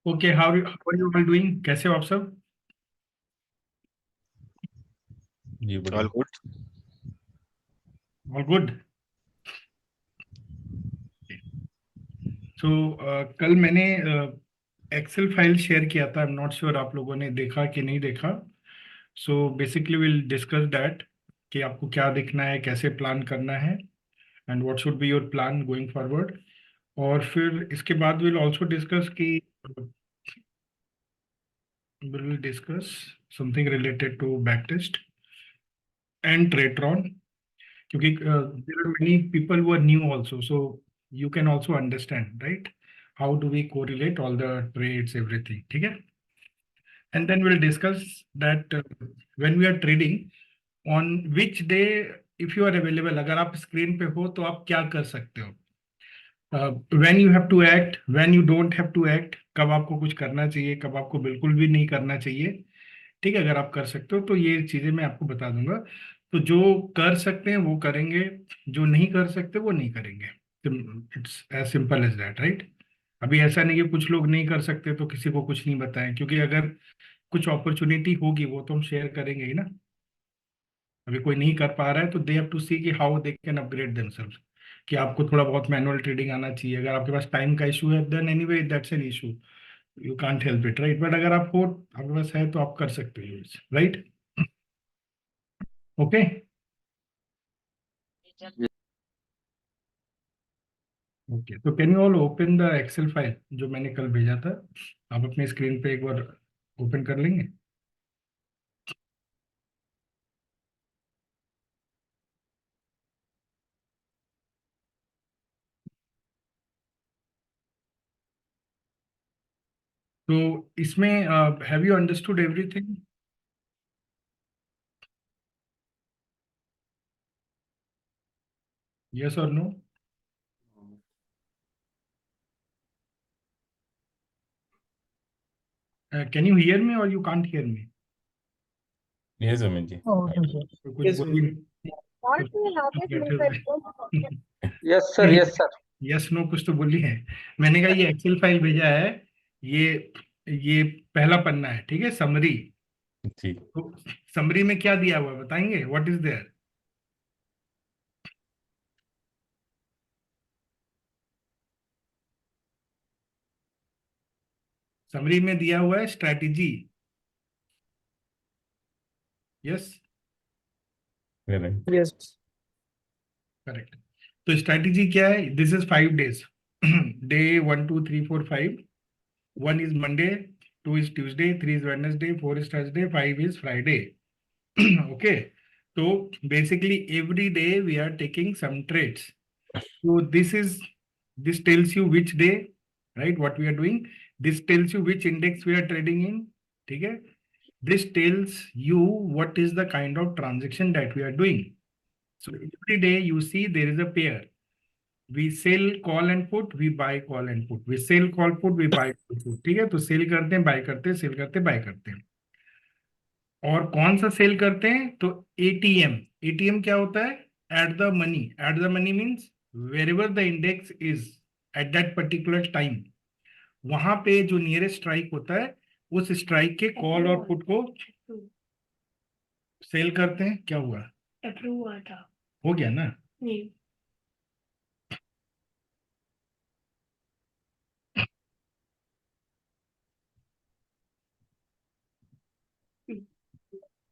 Okay, how are you all doing? कैसे हो आप सब? जी ऑल बढ़िया। गुड। All good. सो कल मैंने एक्सेल फाइल शेयर किया था। आई एम नॉट श्योर आप लोगों ने देखा कि नहीं देखा। So basically will discuss that कि आपको क्या देखना है, कैसे प्लान करना है, and what should be your plan going forward. और फिर इसके बाद विल आल्सो डिस्कस कि will discuss something related to back test and Tradetron, क्योंकि there are many people who are new also, so you can also understand, right? How do we correlate all the trades, everything, ठीक है? And then we'll discuss that when we are trading, on which day, if you are available, अगर आप screen पे हो तो आप क्या कर सकते हो? When you have to act, when you don't have to act, कब आपको कुछ करना चाहिए, कब आपको बिल्कुल भी नहीं करना चाहिए। ठीक है, अगर आप कर सकते हो तो ये चीजें मैं आपको बता दूंगा। तो जो कर सकते हैं वो करेंगे, जो नहीं कर सकते वो नहीं करेंगे। It's as simple as that, right? अभी ऐसा नहीं कि कुछ लोग नहीं कर सकते तो किसी को कुछ नहीं बताएं, क्योंकि अगर कुछ अपॉर्चुनिटी होगी वो तो हम शेयर करेंगे ही ना। अभी कोई नहीं कर पा रहा है तो दे हैव टू सी कि how they can upgrade themselves, कि आपको थोड़ा बहुत मैनुअल ट्रेडिंग आना चाहिए। अगर आपके पास टाइम का इशू है then anyway that's an issue, you can't help it, right? But अगर आप हो, आपके पास है तो आप कर सकते हो, राइट? ओके। ओके, तो can you all open the Excel file जो मैंने कल भेजा था? आप अपने स्क्रीन पे एक बार ओपन कर लेंगे? तो इसमें have you understood everything? Yes और no? Can you hear me और you can't hear me? Yes Amit ji. Oh, तो कुछ yes, बोल What कुछ will happen बैठे when हुए यस सर, नहीं, यस सर। यस नो कुछ तो बोली है। मैंने कहा ये एक्सेल फाइल भेजा है, ये ये पहला पन्ना है, ठीक है, समरी। जी तो समरी में क्या दिया हुआ है बताएंगे? What is there? समरी में दिया हुआ है strategy. Yes, right. yes, correct. तो स्ट्रैटेजी क्या है? This is 5 days। Day 1 2 3 4 5। 1 is Monday, 2 is Tuesday, 3 is Wednesday, 4 is Thursday, 5 is Friday। Okay, so basically every day we are taking some trades. So this tells you which day, right? What we are doing. This tells you which index we are trading in. ठीक है? This tells you what is the kind of transaction that we are doing. So every day you see there is a pair. We sell call and put, we buy call and put, we sell call put, we buy call put। ठीक है, तो cell करते हैं, bye करते हैं, cell करते हैं, bye करते हैं। और कौन सा सेल करते हैं? तो एटीएम। एटीएम क्या होता है? At the money. At the money means wherever the index is at that particular time, वहां पे जो नियरेस्ट स्ट्राइक होता है उस स्ट्राइक के कॉल और पुट को सेल करते हैं। क्या हुआ? अप्रूव हुआ था। हो गया ना? नहीं,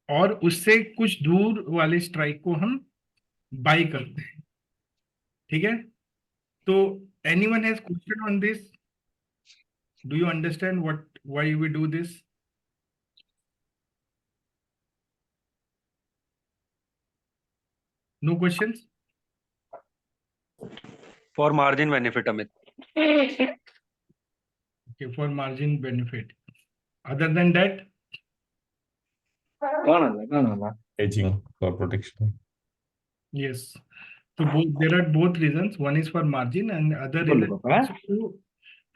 और उससे कुछ दूर वाले स्ट्राइक को हम बाई करते हैं। ठीक है, तो anyone has question on this? Do you understand what why we do this? No questions? For margin benefit Amit. Okay, for margin benefit. Other than that, Hedging for protection. yes. So there are both reasons. One is for margin, and other reason is also to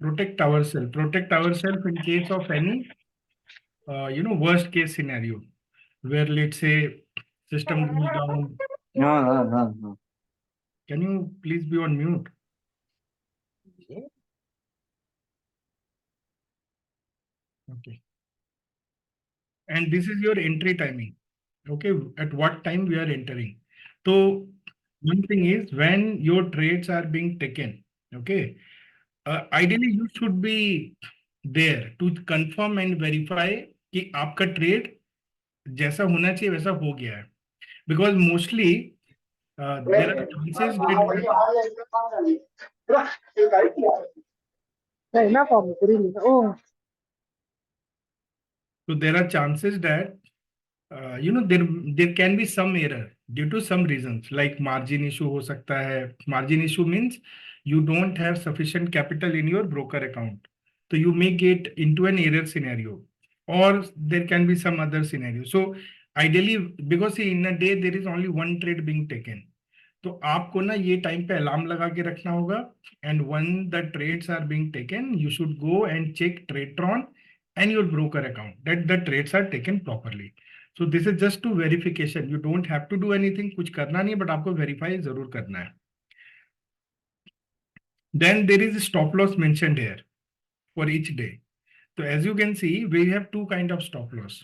protect ourselves. Protect ourselves in case of any, worst case scenario, where let's say system goes down. Can you please be on mute? Okay. And this is your entry timing. Okay, at what time we are entering. So one thing is when your trades are being taken, okay, ideally you should be there to confirm and verify कि आपका trade जैसा होना चाहिए वैसा हो गया है. Because mostly there are chances that so there are chances that there can be some error due to some reasons like margin issue हो सकता है. Margin issue means you don't have sufficient capital in your broker account, so you may get into an error scenario, or there can be some other scenario. So ideally, because see, in a day there is only one trade being taken, तो आपको ना ये time पे alarm लगा के रखना होगा. And when the trades are being taken you should go and check Tradetron and your broker account that the trades are taken properly. So this is just to verification. You don't have to do anything. कुछ करना नहीं, but आपको verify जरूर करना है. Then there is stop loss mentioned here for each day. So as you can see, we have two kind of stop loss.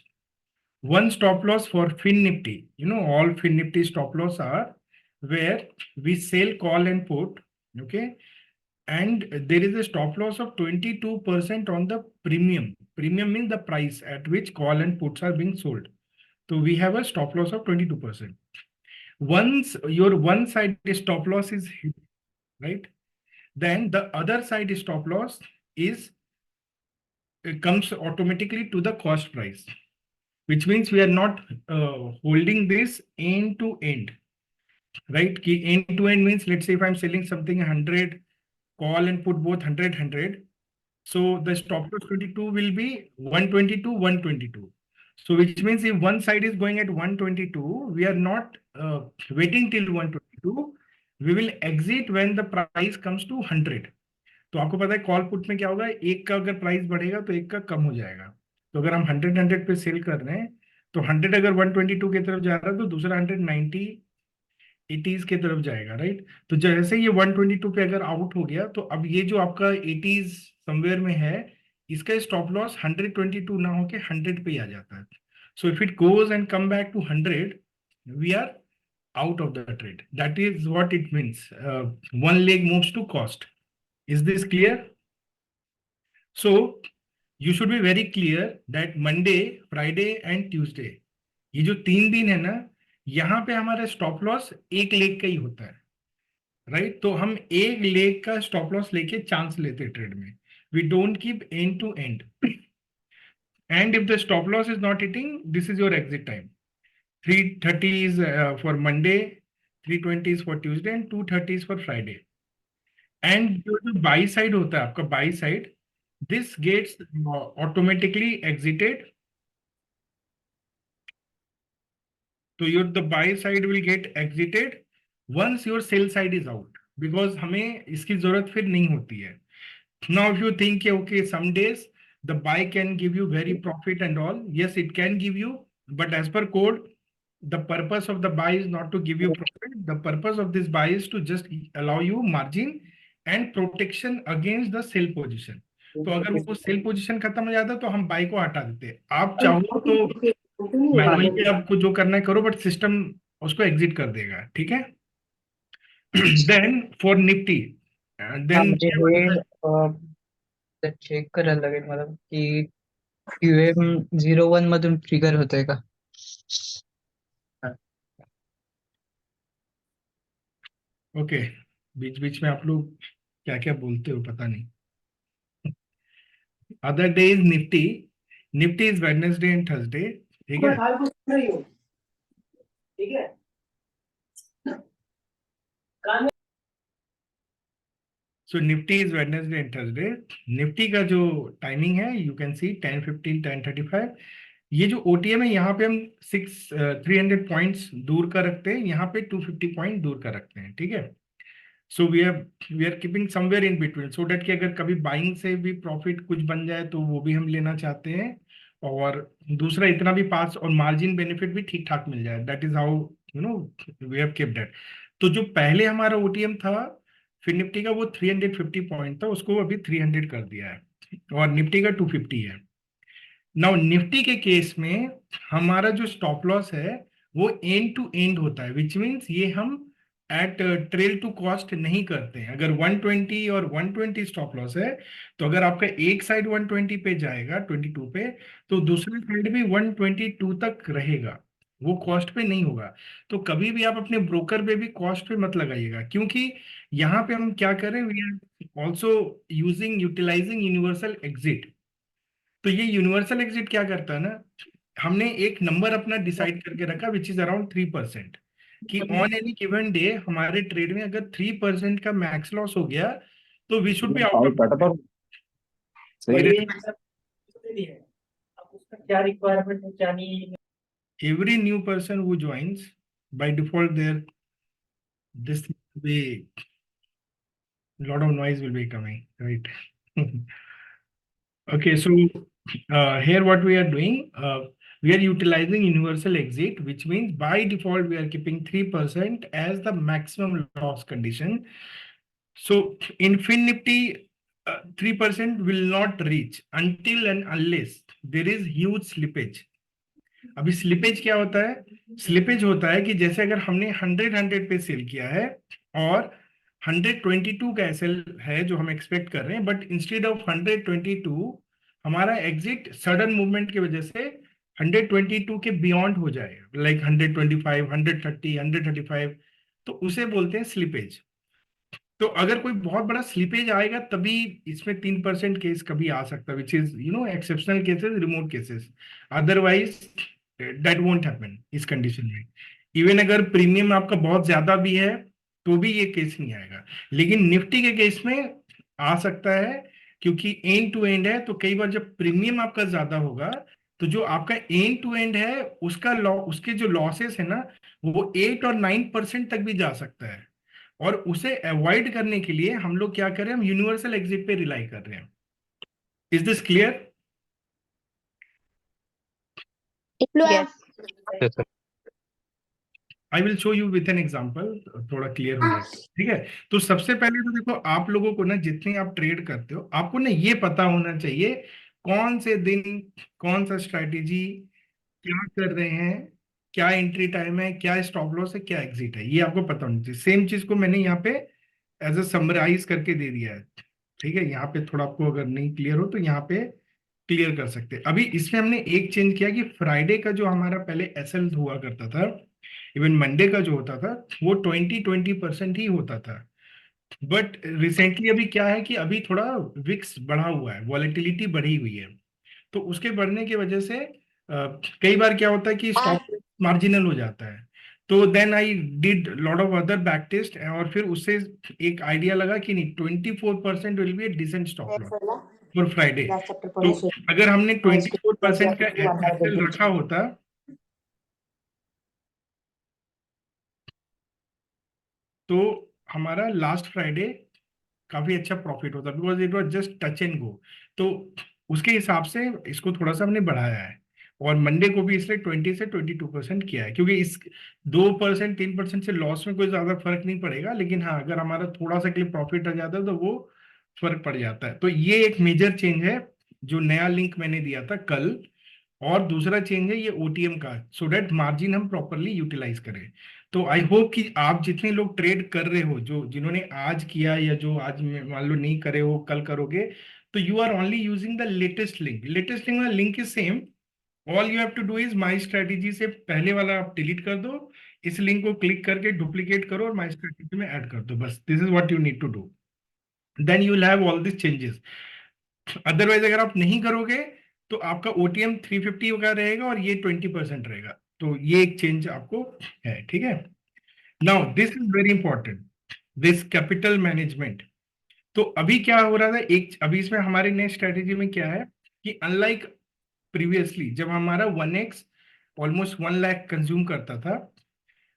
One stop loss for Fin Nifty. All Fin Nifty stop loss are where we sell call and put. Okay. And there is a stop loss of 22% on the premium. Premium means the price at which call and puts are being sold. So we have a stop loss of 22%. Once your one side stop loss is hit, right, then the other side stop loss is it comes automatically to the cost price, which means we are not holding this end to end, right? End to end means, let's say if I'm selling something 100, call and put both 100. So the stop loss 22 will be 122, 122. So which means if one side is going at 122, we are not waiting till 122. We will exit when the price comes to 100. तो आपको पता है call put में क्या होगा, एक का अगर प्राइस बढ़ेगा तो एक का कम हो जाएगा. तो अगर हम 100 पे सेल कर रहे हैं तो 100 अगर 122 की तरफ जा रहा है तो दूसरा 190 80s के तरफ जाएगा, राइट. तो जैसे ये 122 पे अगर आउट हो गया तो अब ये जो आपका 80s समवेयर में है इसका स्टॉप लॉस 122 ना होके 100 पे ही आ जाता है. So if it goes and come back to 100 we are out of the trade. That is what it means. One leg moves to cost. Is this clear? So you should be very clear that Monday, Friday and Tuesday, ये जो 3 दिन है ना, यहाँ पे हमारा stop loss एक leg का ही होता है, राइट. तो हम एक लेग का स्टॉप लॉस लेके चांस लेते ट्रेड में. We don't keep end to end. And if the stop loss is not hitting, this is your exit time. 3:30 is for Monday, 3:20 is for Tuesday and 2:30 is for Friday. And जो by side होता है आपका by side, this gets automatically exited. So the buy side will get exited once your sell side is out, because हमें इसकी जरूरत फिर नहीं होती है. Now if you think okay, some days the buy can give you very profit and all, yes it can give you, but as per code the purpose of the buy is not to give you profit. The purpose of this buy is to just allow you margin and protection against the sell position. तो अगर वो cell position खत्म हो जाता तो हम by को हटा देते. आप चाहो तो मैनुअली आपको जो करना है करो, बट सिस्टम उसको एग्जिट कर देगा, ठीक है. देन फॉर निफ्टी देन मुझे हे चेक करायला लागेल मला की QM 01 मधून ट्रिगर होतंय का. ओके. बीच बीच में आप लोग क्या क्या बोलते हो पता नहीं. Other day is Nifty. Nifty is Wednesday and Thursday, ठीक है. So Nifty is Wednesday and Thursday. Nifty का जो टाइमिंग है you can see 10:15, 10:35. ये जो OTM है यहाँ पे हम 300 पॉइंट्स दूर का रखते हैं, यहाँ पे 250 पॉइंट दूर का रखते हैं, ठीक है. So we are keeping somewhere in between so that कि अगर कभी बाइंग से भी प्रॉफिट कुछ बन जाए तो वो भी हम लेना चाहते हैं, और दूसरा इतना भी पास और मार्जिन बेनिफिट भी ठीक ठाक मिल जाए. That is how we have kept that. तो जो पहले हमारा OTM था फिर निफ्टी का वो 350 पॉइंट था, उसको अभी 300 कर दिया है, और निफ्टी का 250 है. नाउ निफ्टी के केस में हमारा जो स्टॉप लॉस है वो एंड टू एंड होता है, विच मीन्स ये हम एट ट्रेल टू कॉस्ट नहीं करते हैं। अगर 120 और 120 स्टॉप लॉस है, तो अगर आपका एक साइड 120 पे जाएगा 22 पे, तो दूसरी साइड भी 122 तक रहेगा, वो कॉस्ट पे नहीं होगा। तो कभी भी आप अपने ब्रोकर पे भी कॉस्ट पे मत लगाइएगा, क्योंकि यहाँ पे हम क्या करें, we are also utilising universal exit. तो ये यूनिवर्सल एग्जिट क्या करता है ना, हमने एक नंबर अपना डिसाइड करके रखा विच इज अराउंड 3%, कि ऑन एनी गिवन डे हमारे ट्रेड में अगर 3% का मैक्स लॉस हो गया तो we should be out of क्या रिक्वायरमेंट है क्या नहीं। Every new person who joins by default there this way lot of noise will be coming, right? Okay, so here what we are doing, we are utilizing universal exit, which means by default we are keeping 3% as the maximum loss condition. So in FinNifty, 3% will not reach until and unless there is huge slippage. अभी slippage क्या होता है? Slippage होता है कि जैसे अगर हमने 100 पे सेल किया है और 122 का एसएल है जो हम एक्सपेक्ट कर रहे हैं, बट इंस्टेड ऑफ 122 हमारा एग्जिट सडन मूवमेंट की वजह से 122 के बियॉन्ड हो जाएगा, लाइक 125, 130, 135, तो उसे बोलते हैं स्लिपेज। तो अगर कोई बहुत बड़ा स्लिपेज आएगा तभी इसमें 3% केस कभी आ सकता है, which is exceptional cases, remote cases. Otherwise that won't happen इस कंडीशन में। इवन अगर प्रीमियम आपका बहुत ज्यादा भी है तो भी ये केस नहीं आएगा, लेकिन निफ्टी के केस में आ सकता है, क्योंकि एंड टू एंड है। तो कई बार जब प्रीमियम आपका ज्यादा होगा तो जो आपका एंड टू एंड है उसका उसके जो लॉसेस है ना, वो 8 और 9% तक भी जा सकता है। और उसे अवॉइड करने के लिए हम लोग क्या कर रहे हैं, हम यूनिवर्सल एग्जिट पे रिलाई कर रहे हैं। Is this clear? Yes. I will show you with an example, थोड़ा क्लियर हो जाएगा, ठीक है? तो सबसे पहले तो देखो, आप लोगों को ना जितने आप ट्रेड करते हो, आपको ना ये पता होना चाहिए कौन से दिन कौन सा स्ट्रैटेजी क्या कर रहे हैं, क्या एंट्री टाइम है, क्या स्टॉप लॉस है, क्या एग्जिट है, ये आपको पता होना चाहिए। सेम चीज को मैंने यहाँ पे एज अ समराइज करके दे दिया है, ठीक है? यहाँ पे थोड़ा आपको अगर नहीं क्लियर हो तो यहाँ पे क्लियर कर सकते हैं। अभी इसमें हमने एक चेंज किया कि फ्राइडे का जो हमारा पहले एसएल हुआ करता था, इवन मंडे का जो होता था वो 20% ही होता था। बट रिसेंटली अभी क्या है कि अभी थोड़ा विक्स बढ़ा हुआ है, वॉलेटिलिटी बढ़ी हुई है। तो उसके बढ़ने की वजह से कई बार क्या होता है कि स्टॉप मार्जिनल हो जाता है। तो then I did lot of other back test, और फिर उससे एक आइडिया लगा कि नहीं, 24% will be a decent stop loss for Friday. तो अगर हमने 24% का एसएल रखा होता तो हमारा लास्ट फ्राइडे काफी अच्छा प्रॉफिट होता, because it was just touch and go. तो उसके हिसाब से इसको थोड़ा सा हमने बढ़ाया है, और मंडे को भी इसलिए 20 से 22% किया है, क्योंकि इस 2% 3% से लॉस में कोई ज्यादा फर्क नहीं पड़ेगा। लेकिन हाँ, अगर हमारा थोड़ा सा के लिए प्रॉफिट आ जाता है तो वो फर्क पड़ जाता है। तो ये एक मेजर चेंज है जो नया लिंक मैंने दिया था कल। और दूसरा चेंज है ये ओटीएम का, सो दैट मार्जिन हम प्रॉपरली यूटिलाइज करें। तो आई होप कि आप जितने लोग ट्रेड कर रहे हो, जो जिन्होंने आज किया या जो आज मान लो नहीं करे हो, कल करोगे, तो you are only using the latest link. Latest link वाला link is same, all you have to do is my strategy से पहले वाला आप डिलीट कर दो, इस लिंक को क्लिक करके डुप्लीकेट करो और माई स्ट्रेटेजी में ऐड कर दो, बस। This is what you need to do, then you will have all this changes. Otherwise अगर आप नहीं करोगे तो आपका ओटीएम 350 का रहेगा और ये 20% रहेगा। तो ये एक चेंज आपको है, ठीक है? Now this is very important, this capital management. तो अभी क्या हो रहा था, एक अभी इसमें हमारे नए स्ट्रेटेजी में क्या है कि अनलाइक प्रीवियसली जब हमारा 1x ऑलमोस्ट 1 लाख कंज्यूम करता था,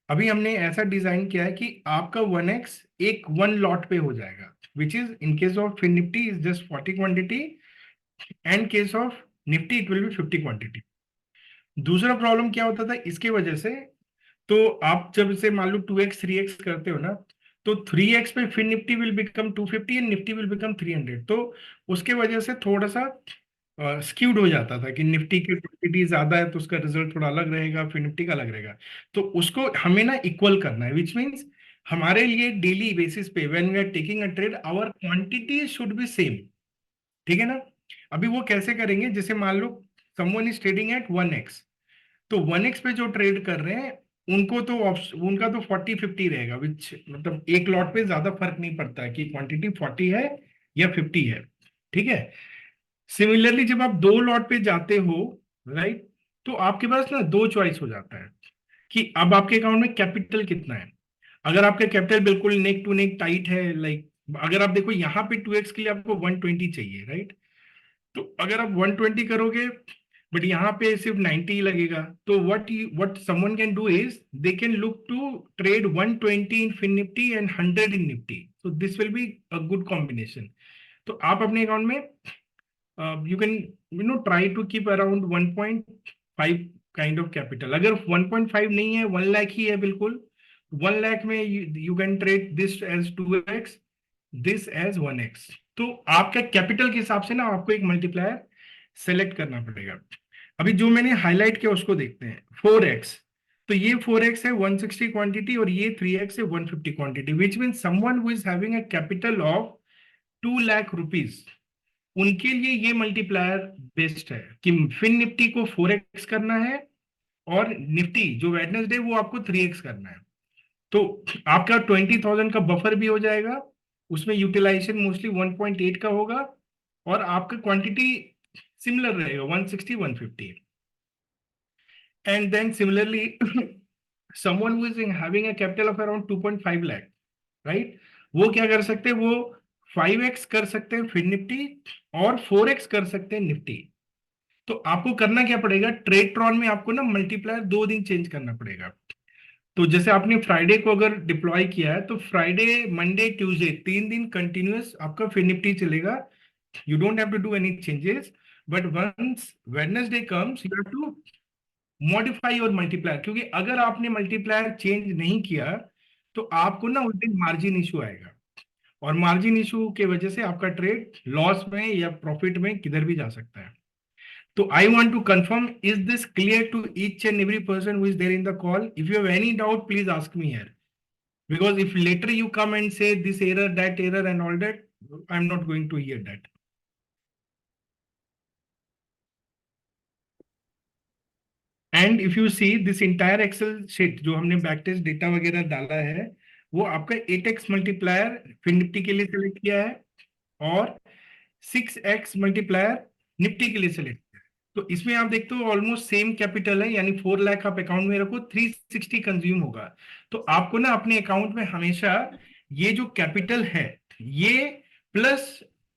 अभी हमने ऐसा डिजाइन किया है कि आपका 1x एक 1 लॉट पे हो जाएगा, which is in case of Fin Nifty is just 40 quantity, and case of Nifty it will be 50 quantity. दूसरा प्रॉब्लम क्या होता था इसके वजह से, तो आप जब से मान लो 2x 3x करते हो ना, तो 3x पे फिर Nifty will become 250 and Nifty will become 300। तो उसके वजह से थोड़ा सा स्क्यूड हो जाता था कि निफ्टी की क्वांटिटी ज्यादा है तो उसका रिजल्ट थोड़ा अलग रहेगा, फिर निफ्टी का अलग रहेगा। तो उसको हमें ना इक्वल करना है, विच मीन्स हमारे लिए डेली बेसिस पे when we are taking a trade our quantity should be same. ठीक है ना। अभी वो कैसे करेंगे, जैसे मान लो someone is trading at 1x, तो 1x पे जो ट्रेड कर रहे हैं उनको तो उनका तो 40-50 रहेगा, विच मतलब एक लॉट पे ज्यादा फर्क नहीं पड़ता है कि क्वांटिटी 40 है या 50 है। ठीक है। सिमिलरली जब आप दो लॉट पे जाते हो, राइट, तो आपके पास ना दो चॉइस हो जाता है कि अब आपके अकाउंट में कैपिटल कितना है। अगर आपका कैपिटल बिल्कुल नेक टू नेक टाइट है, लाइक अगर आप देखो यहाँ पे 2x के लिए आपको 120 चाहिए, राइट, तो अगर आप 120 करोगे बट यहाँ पे सिर्फ 90 ही लगेगा, तो what someone can do is they can look to trade 120 in Fin Nifty and 100 in Nifty, so this will be a good combination. तो आप अपने अकाउंट में you can try to keep around 1.5 kind of capital। अगर 1.5 नहीं है, 1 लाख ही है बिल्कुल, 1 लाख में you can trade this as 2x, this as 1x। तो आपका कैपिटल के हिसाब से ना आपको एक मल्टीप्लायर सेलेक्ट करना पड़ेगा। अभी जो मैंने हाईलाइट किया उसको देखते हैं। 4x, तो ये 4x है 160 क्वांटिटी और ये 3x है 150 quantity, which mean someone who is having a capital of 2 lakh rupees, उनके लिए ये मल्टीप्लायर बेस्ट है कि फिन निफ्टी को 4x करना है और निफ्टी जो वेडनेसडे वो आपको 3x करना है। तो आपका 20,000 का बफर भी हो जाएगा, उसमें यूटिलाइजेशन मोस्टली 1.8 का होगा और आपका क्वांटिटी सिमिलर रहेगा 160 150। And then similarly someone who is having a capital of around 2.5 lakh, right, वो क्या कर सकते हैं, वो 5x कर सकते हैं फिन निफ्टी और 4x कर सकते हैं निफ्टी। तो आपको करना क्या पड़ेगा, ट्रेडट्रॉन में आपको ना मल्टीप्लायर 2 दिन चेंज करना पड़ेगा। तो जैसे आपने फ्राइडे को अगर डिप्लॉय किया है तो फ्राइडे मंडे ट्यूसडे 3 दिन कंटिन्यूअस आपका फिन निफ्टी चलेगा, you don't have to do any changes. But once Wednesday comes you have to modify your multiplier, क्योंकि अगर आपने मल्टीप्लायर चेंज नहीं किया तो आपको ना उस दिन मार्जिन इशू आएगा और मार्जिन इशू के वजह से आपका ट्रेड लॉस में या प्रॉफिट में किधर भी जा सकता है। तो I want to confirm, is this clear to each and every person who is there in the call? If you have any doubt please ask me here, because if later you come and say this error that error and all that, I'm not going to hear that। And if you see this entire Excel sheet जो हमने back test data वगैरह डाला है, वो आपका 8x multiplier fin Nifty के लिए select किया है और 6x मल्टीप्लायर निफ्टी के लिए सिलेक्ट किया है। तो इसमें आप देखते हो ऑलमोस्ट सेम कैपिटल है, यानी 4 लाख आप अकाउंट में रखो, 360 कंज्यूम होगा। तो आपको ना अपने अकाउंट में हमेशा ये जो कैपिटल है ये प्लस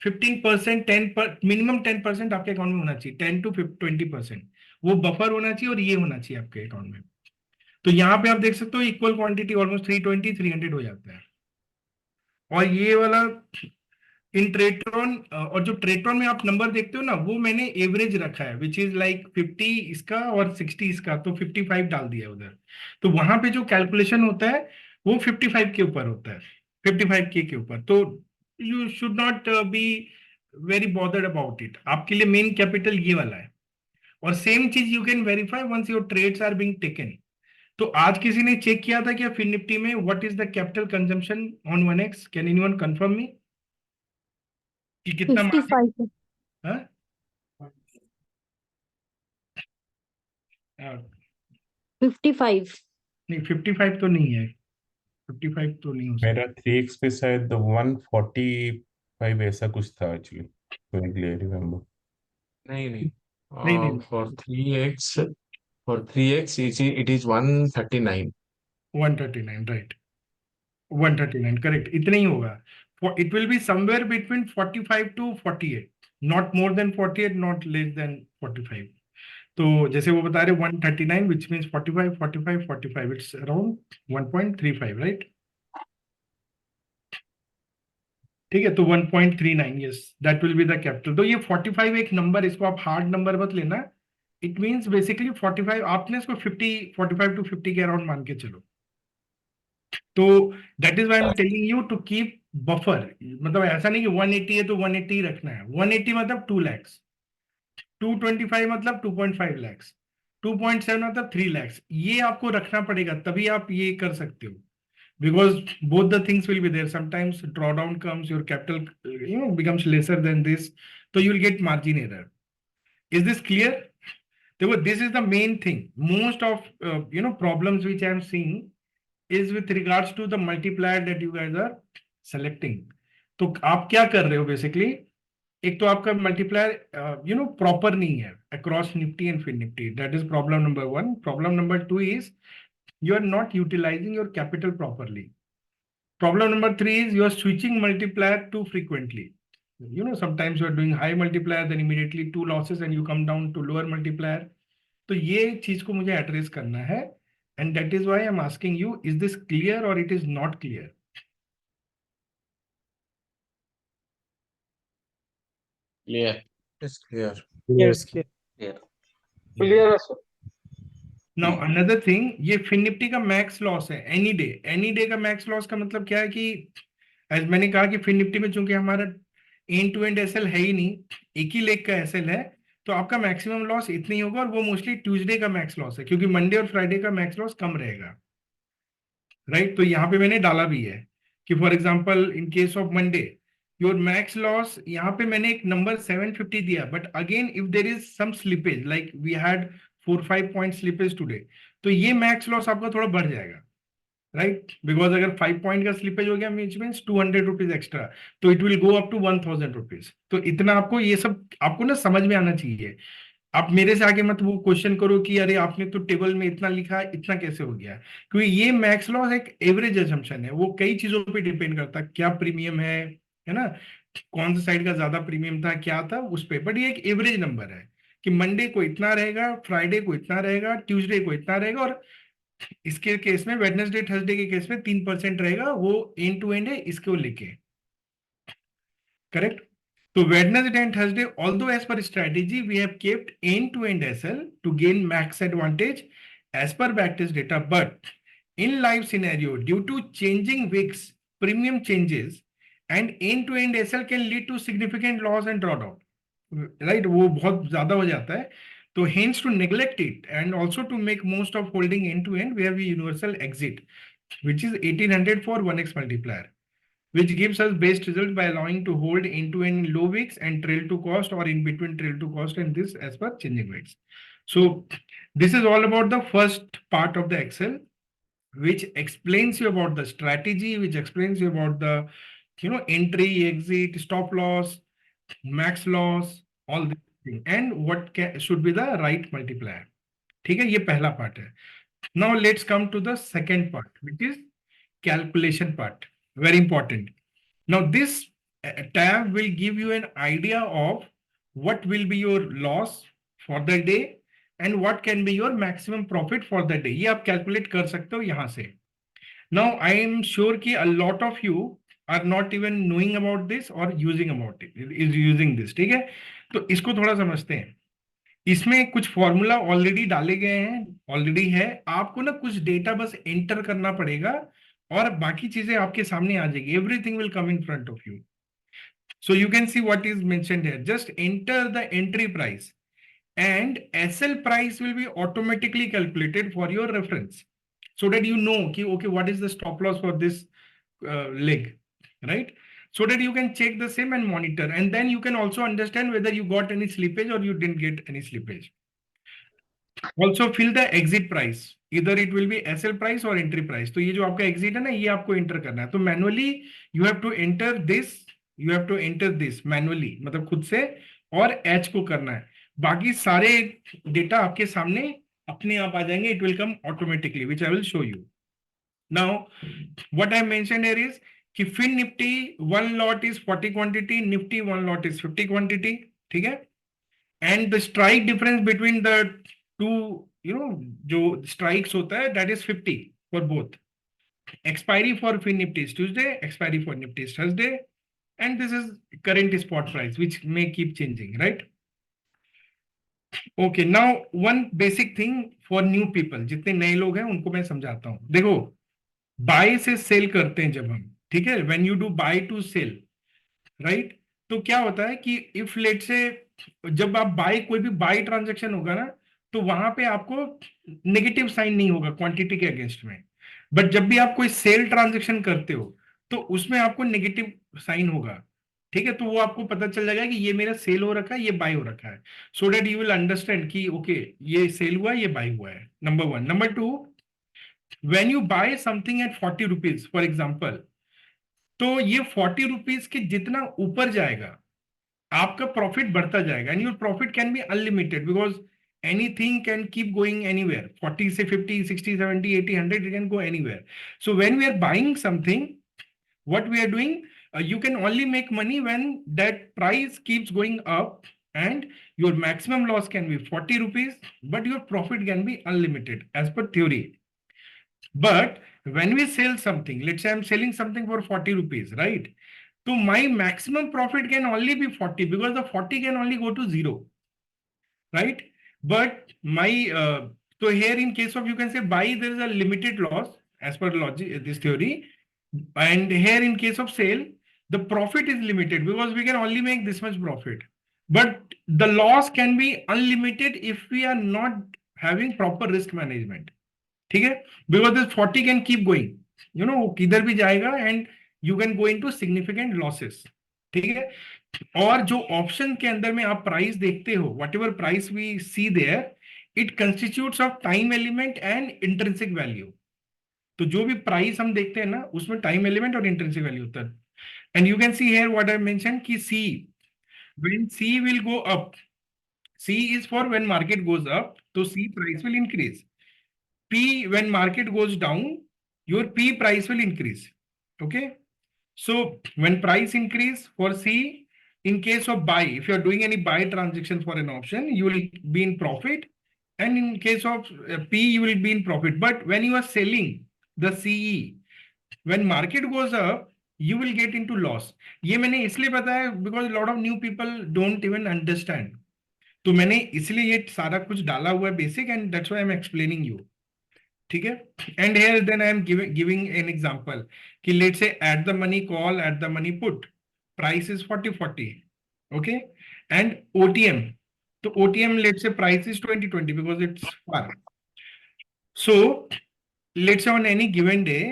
15%, मिनिमम 10% आपके अकाउंट में होना चाहिए, 10 to 20% वो बफर होना चाहिए और ये होना चाहिए आपके अकाउंट में। तो यहाँ पे आप देख सकते हो इक्वल क्वांटिटी ऑलमोस्ट 320 300 हो जाता है। और ये वाला इन ट्रेट्रॉन, और जो ट्रेट्रॉन में आप नंबर देखते हो ना वो मैंने एवरेज रखा है, विच इज लाइक 50 इसका और 60 इसका, तो 55 डाल दिया उधर। तो वहां पे जो कैलकुलेशन होता है वो 55 के ऊपर होता है, 55 के ऊपर। तो you should not be very bothered about it, आपके लिए मेन कैपिटल ये वाला है। और सेम चीज you can verify once your trades are being taken. तो आज किसी ने चेक किया था क्या फिन निफ्टी में what is the capital consumption on 1x? Can anyone confirm me कि कितना मार्जिन? 55 हाँ? 55 नहीं 55 तो नहीं है, 55 तो नहीं हो सकता। मेरा 3x पे शायद 145 ऐसा कुछ था एक्चुअली, आई रिमेम्बर। नहीं नहीं नहीं नहीं for 3x it is 139। 139 right, 139 correct, इतना ही होगा। It will be somewhere between 45 to 48, not more than 48, not less than 45। तो जैसे वो बता रहे 139 which means 45 45 45, it's around 1.35 right. ठीक है, तो 1.39, yes that will be the capital. तो ये 45 एक नंबर, इसको आप हार्ड नंबर मत लेना, इट मीन्स बेसिकली 45, आपने इसको 45 to 50 के अराउंड मान के चलो। तो that is why I am telling you to keep buffer, मतलब ऐसा नहीं कि 180 है तो 180 ही रखना है, 180 मतलब 2 lakhs। 225 मतलब 2.5 lakhs, 2.7 मतलब 3 lakhs. ये आपको रखना पड़ेगा, तभी आप ये कर सकते हो. Because both the things will be there. Sometimes drawdown comes, your capital, becomes lesser than this, so you will get margin error. Is this clear? देखो, this is the main thing. Most of problems which I am seeing is with regards to the multiplier that you guys are selecting. तो आप क्या कर रहे हो basically? एक तो आपका मल्टीप्लायर प्रॉपर नहीं है across Nifty and Fin Nifty. That is problem number 1. Problem number 2 is you are not utilizing your capital properly. Problem number 3 is you are switching multiplier too frequently. Sometimes you are doing high multiplier, then immediately 2 losses and you come down to lower multiplier. तो ये चीज को मुझे address करना है, and that is why I'm asking you, is this clear or it is not clear? Clear. It's clear. Yes, clear. Clear, sir. Now another thing, ये fin Nifty का max loss है एनी डे का max loss का मतलब क्या है कि as मैंने कहा कि फिन निफ्टी में चूंकि हमारा एंड टू एंड एसएल है ही नहीं, एक ही लेग का एसएल है, तो आपका मैक्सिमम लॉस इतना ही होगा, और वो मोस्टली ट्यूसडे का मैक्स लॉस है, क्योंकि मंडे और फ्राइडे का मैक्स लॉस कम रहेगा. राइट? तो यहाँ पे मैंने डाला भी है कि for example in case of Monday your max loss, यहाँ पे मैंने एक नंबर 750 दिया, but again if there is some slippage like we had 4-5 point slippage today, तो ये मैक्स लॉस आपका थोड़ा बढ़ जाएगा. राइट? बिकॉज अगर 5 पॉइंट का स्लिपेज हो गया मीन्स 200 रुपीज एक्स्ट्रा, तो it will go up to 1000 rupees. तो इतना आपको ये सब आपको ना समझ में आना चाहिए. आप मेरे से आगे मत वो क्वेश्चन करो कि अरे आपने तो टेबल में इतना लिखा, इतना कैसे हो गया, क्योंकि ये मैक्स लॉस एक एवरेज असम्पशन है. वो कई चीजों पे डिपेंड करता है, क्या प्रीमियम है ना, कौन सा साइड का ज्यादा प्रीमियम था, क्या था उस पे, बट ये एक एवरेज नंबर है कि मंडे को इतना रहेगा, फ्राइडे को इतना रहेगा, ट्यूसडे को इतना रहेगा, और इसके केस में वेडनेसडे थर्सडे के केस में 3% रहेगा. वो एंड टू एंड है इसको लेके. Correct? So Wednesday and Thursday, although as per strategy, we have kept end-to-end SL to gain max advantage as per backtest data. But in live scenario, due to changing weeks, premium changes, and end-to-end SL can lead to significant loss and drawdown. Right? वो बहुत ज्यादा हो जाता है. So hence to neglect it and also to make most of holding end-to-end, we have a universal exit, which is 1800 for 1x multiplier, which gives us best result by allowing to hold end-to-end in low weeks and trail to cost, or in between trail to cost, and this as per changing weeks. So this is all about the first part of the Excel, which explains you about the strategy, which explains you about the entry, exit, stop loss, max loss, all this thing, and what should be the right multiplier. ठीक है? ये पहला part है. Now let's come to the second part, which is calculation part. Very important. Now this tab will give you an idea of what will be your loss for the day and what can be your maximum profit for the day. ये आप calculate कर सकते हो यहाँ से. Now I am sure कि a lot of you are not even knowing about this or using this. ठीक है? तो इसको थोड़ा समझते हैं. इसमें कुछ फॉर्मूला ऑलरेडी डाले गए हैं, ऑलरेडी है. आपको ना कुछ डेटा बस एंटर करना पड़ेगा और बाकी चीजें आपके सामने आ जाएगी. Everything will come in front of you. So you can see what is mentioned here. Just enter the entry price and SL price will be automatically calculated for your reference, so that you know कि okay what is the stop loss for this leg, right? So that you can check the same and monitor, and then you can also understand whether you got any slippage or you didn't get any slippage. Also fill the exit price, either it will be SL price or entry price. तो ये जो आपका exit है ना, ये आपको enter करना है. तो manually you have to enter this manually, मतलब खुद से, और H को करना है. बाकी सारे डेटा आपके सामने अपने आप आ जाएंगे. It will come automatically, which I will show you. Now what I mentioned here is कि Fin Nifty 1 lot is 40 quantity, Nifty 1 lot is 50 quantity. ठीक है? And the strike difference between the two, जो strikes होता है, that is 50 for both. Expiry for fin nifty is Tuesday, expiry for nifty is Thursday, and this is current spot price, which may keep changing, right? Okay, now one basic thing for new people, जितने नए लोग हैं उनको मैं समझाता हूँ. देखो, buy से sell करते हैं जब हम, ठीक है, when you do buy to sell, right? तो क्या होता है कि इफ लेट से जब आप बाय कोई भी बाय ट्रांजेक्शन होगा ना, तो वहां पे आपको नेगेटिव साइन नहीं होगा क्वांटिटी के अगेंस्ट में। बट जब भी आप कोई सेल ट्रांजेक्शन करते हो तो उसमें आपको नेगेटिव साइन होगा। ठीक है, तो वो आपको पता चल जाएगा कि ये मेरा सेल हो रखा है, ये बाय हो रखा है। So that you will understand कि ओके ये सेल हुआ है, ये बाय हुआ है। Number one. Number two, when you buy something at 40 rupees for example, तो ये 40 रुपीज के जितना ऊपर जाएगा आपका प्रॉफिट बढ़ता जाएगा। And your profit can be unlimited because anything can keep going anywhere. 40 से 50, 60, 70, 80, 100, it can go anywhere. So when we are buying something, what we are doing, you can only make money when that price keeps going up, and your maximum loss can be 40 rupees, but your profit can be unlimited as per theory. But when we sell something, let's say I'm selling something for 40 rupees, right? So my maximum profit can only be 40 because the 40 can only go to zero, right? But my so here in case of, you can say, buy, there is a limited loss as per logic, this theory. And here in case of sale, the profit is limited because we can only make this much profit. But the loss can be unlimited if we are not having proper risk management. ठीक है, because this 40 can keep going, you know, किधर भी जाएगा and you can go into significant losses. ठीक है, और जो option के अंदर में आप प्राइस देखते हो, whatever price we see there, it constitutes of time element and intrinsic value. तो जो भी प्राइस हम देखते हैं ना, उसमें टाइम एलिमेंट और इंट्रिंसिक वैल्यू होता है। And you can see here what I mention कि C, when C will go up, C is for when market goes up, तो C price will increase. P, when market goes down, your P price will increase. Okay, so when price increase for C, in case of buy, if you are doing any buy transaction for an option, you will be in profit, and in case of P, you will be in profit. But when you are selling the CE, when market goes up, you will get into loss. ये मैंने इसलिए बताया because a lot of new people don't even understand. तो मैंने इसलिए ये सारा कुछ डाला हुआ है basic, and that's why I'm explaining you. ठीक है, and here then I am giving an example कि let say at the money call, at the money put, price is 40-40, okay, and OTM, तो OTM let say price is 20-20 because it's far. So let's say on any given day,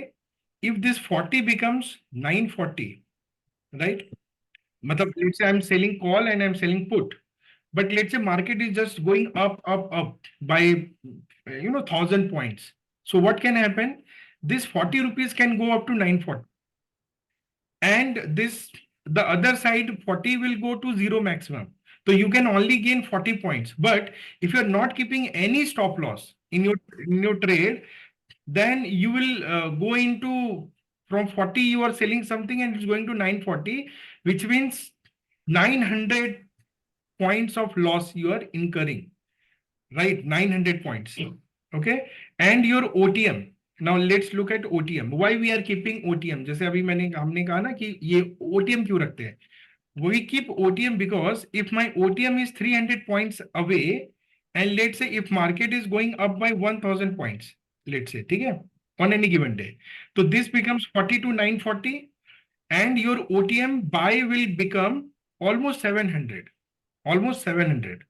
if this 40 becomes 940, right? मतलब let's say I'm selling call and I'm selling put, but let's say market is just going up by 1,000 points. So what can happen? This 40 rupees can go up to 940, and this the other side 40 will go to zero maximum. So you can only gain 40 points. But if you're not keeping any stop loss in your trade, then you will go into, from 40 you are selling something and it's going to 940, which means 900 points of loss you are incurring, right? 900 points. Okay, and your OTM. Now let's look at OTM. Why we are keeping OTM? जैसे अभी हमने कहा ना कि ये OTM क्यों रखते हैं? We keep OTM because if my OTM is 300 points away, and let's say if market is going up by 1,000 points, let's say, ठीक है, on any given day, so this becomes 40 to 940, and your OTM buy will become almost 700, almost 700.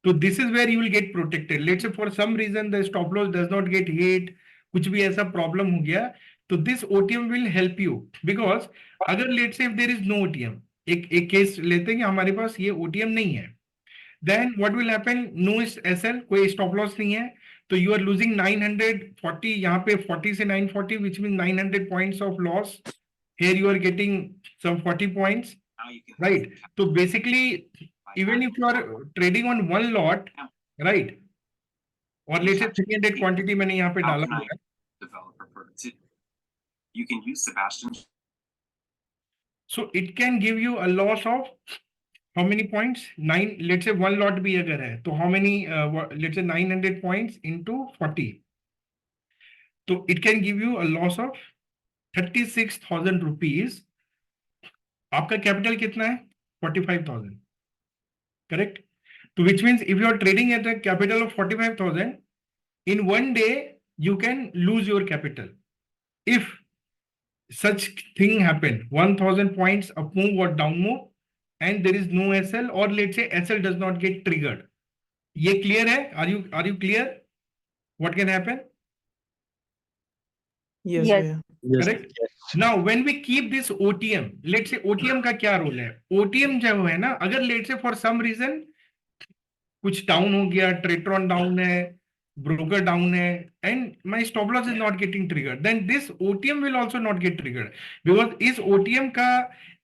So this is where you will get protected. Let's say for some reason the stop loss does not get hit, कुछ भी ऐसा problem हो गया, तो this OTM will help you, because अगर let's say if there is no OTM, एक case लेते हैं कि हमारे पास ये OTM नहीं है, then what will happen? No SL, कोई stop loss नहीं है, तो you are losing 940, यहाँ पे 40 से 940, which means 900 points of loss. Here you are getting some 40 points, right? So basically, even if you are trading on one lot, right? Or let's say 300 quantity मैंने यहाँ पे डाला हुआ है. Developer productivity. You can use Sebastian. So it can give you a loss of how many points? 9. Let's say one lot भी अगर है, तो how many? Let's say 900 points into 40. So it can give you a loss of 36,000 rupees. आपका capital कितना है? 45,000. Correct? So which means if you are trading at a capital of 45,000, in one day you can lose your capital. If such thing happen, 1,000 points up move or down move, and there is no SL, or let's say SL does not get triggered. ये clear है? Are you clear? What can happen? Yes, Yes. भैया. Correct? Now, when we keep this OTM, let's say OTM का क्या role है? OTM जब है ना, अगर let's say for some reason कुछ डाउन हो गया, ट्रेट्रॉन डाउन है, ब्रोकर डाउन है, and my stop loss is not getting triggered, then this OTM will also not get triggered, because इस ओटीएम का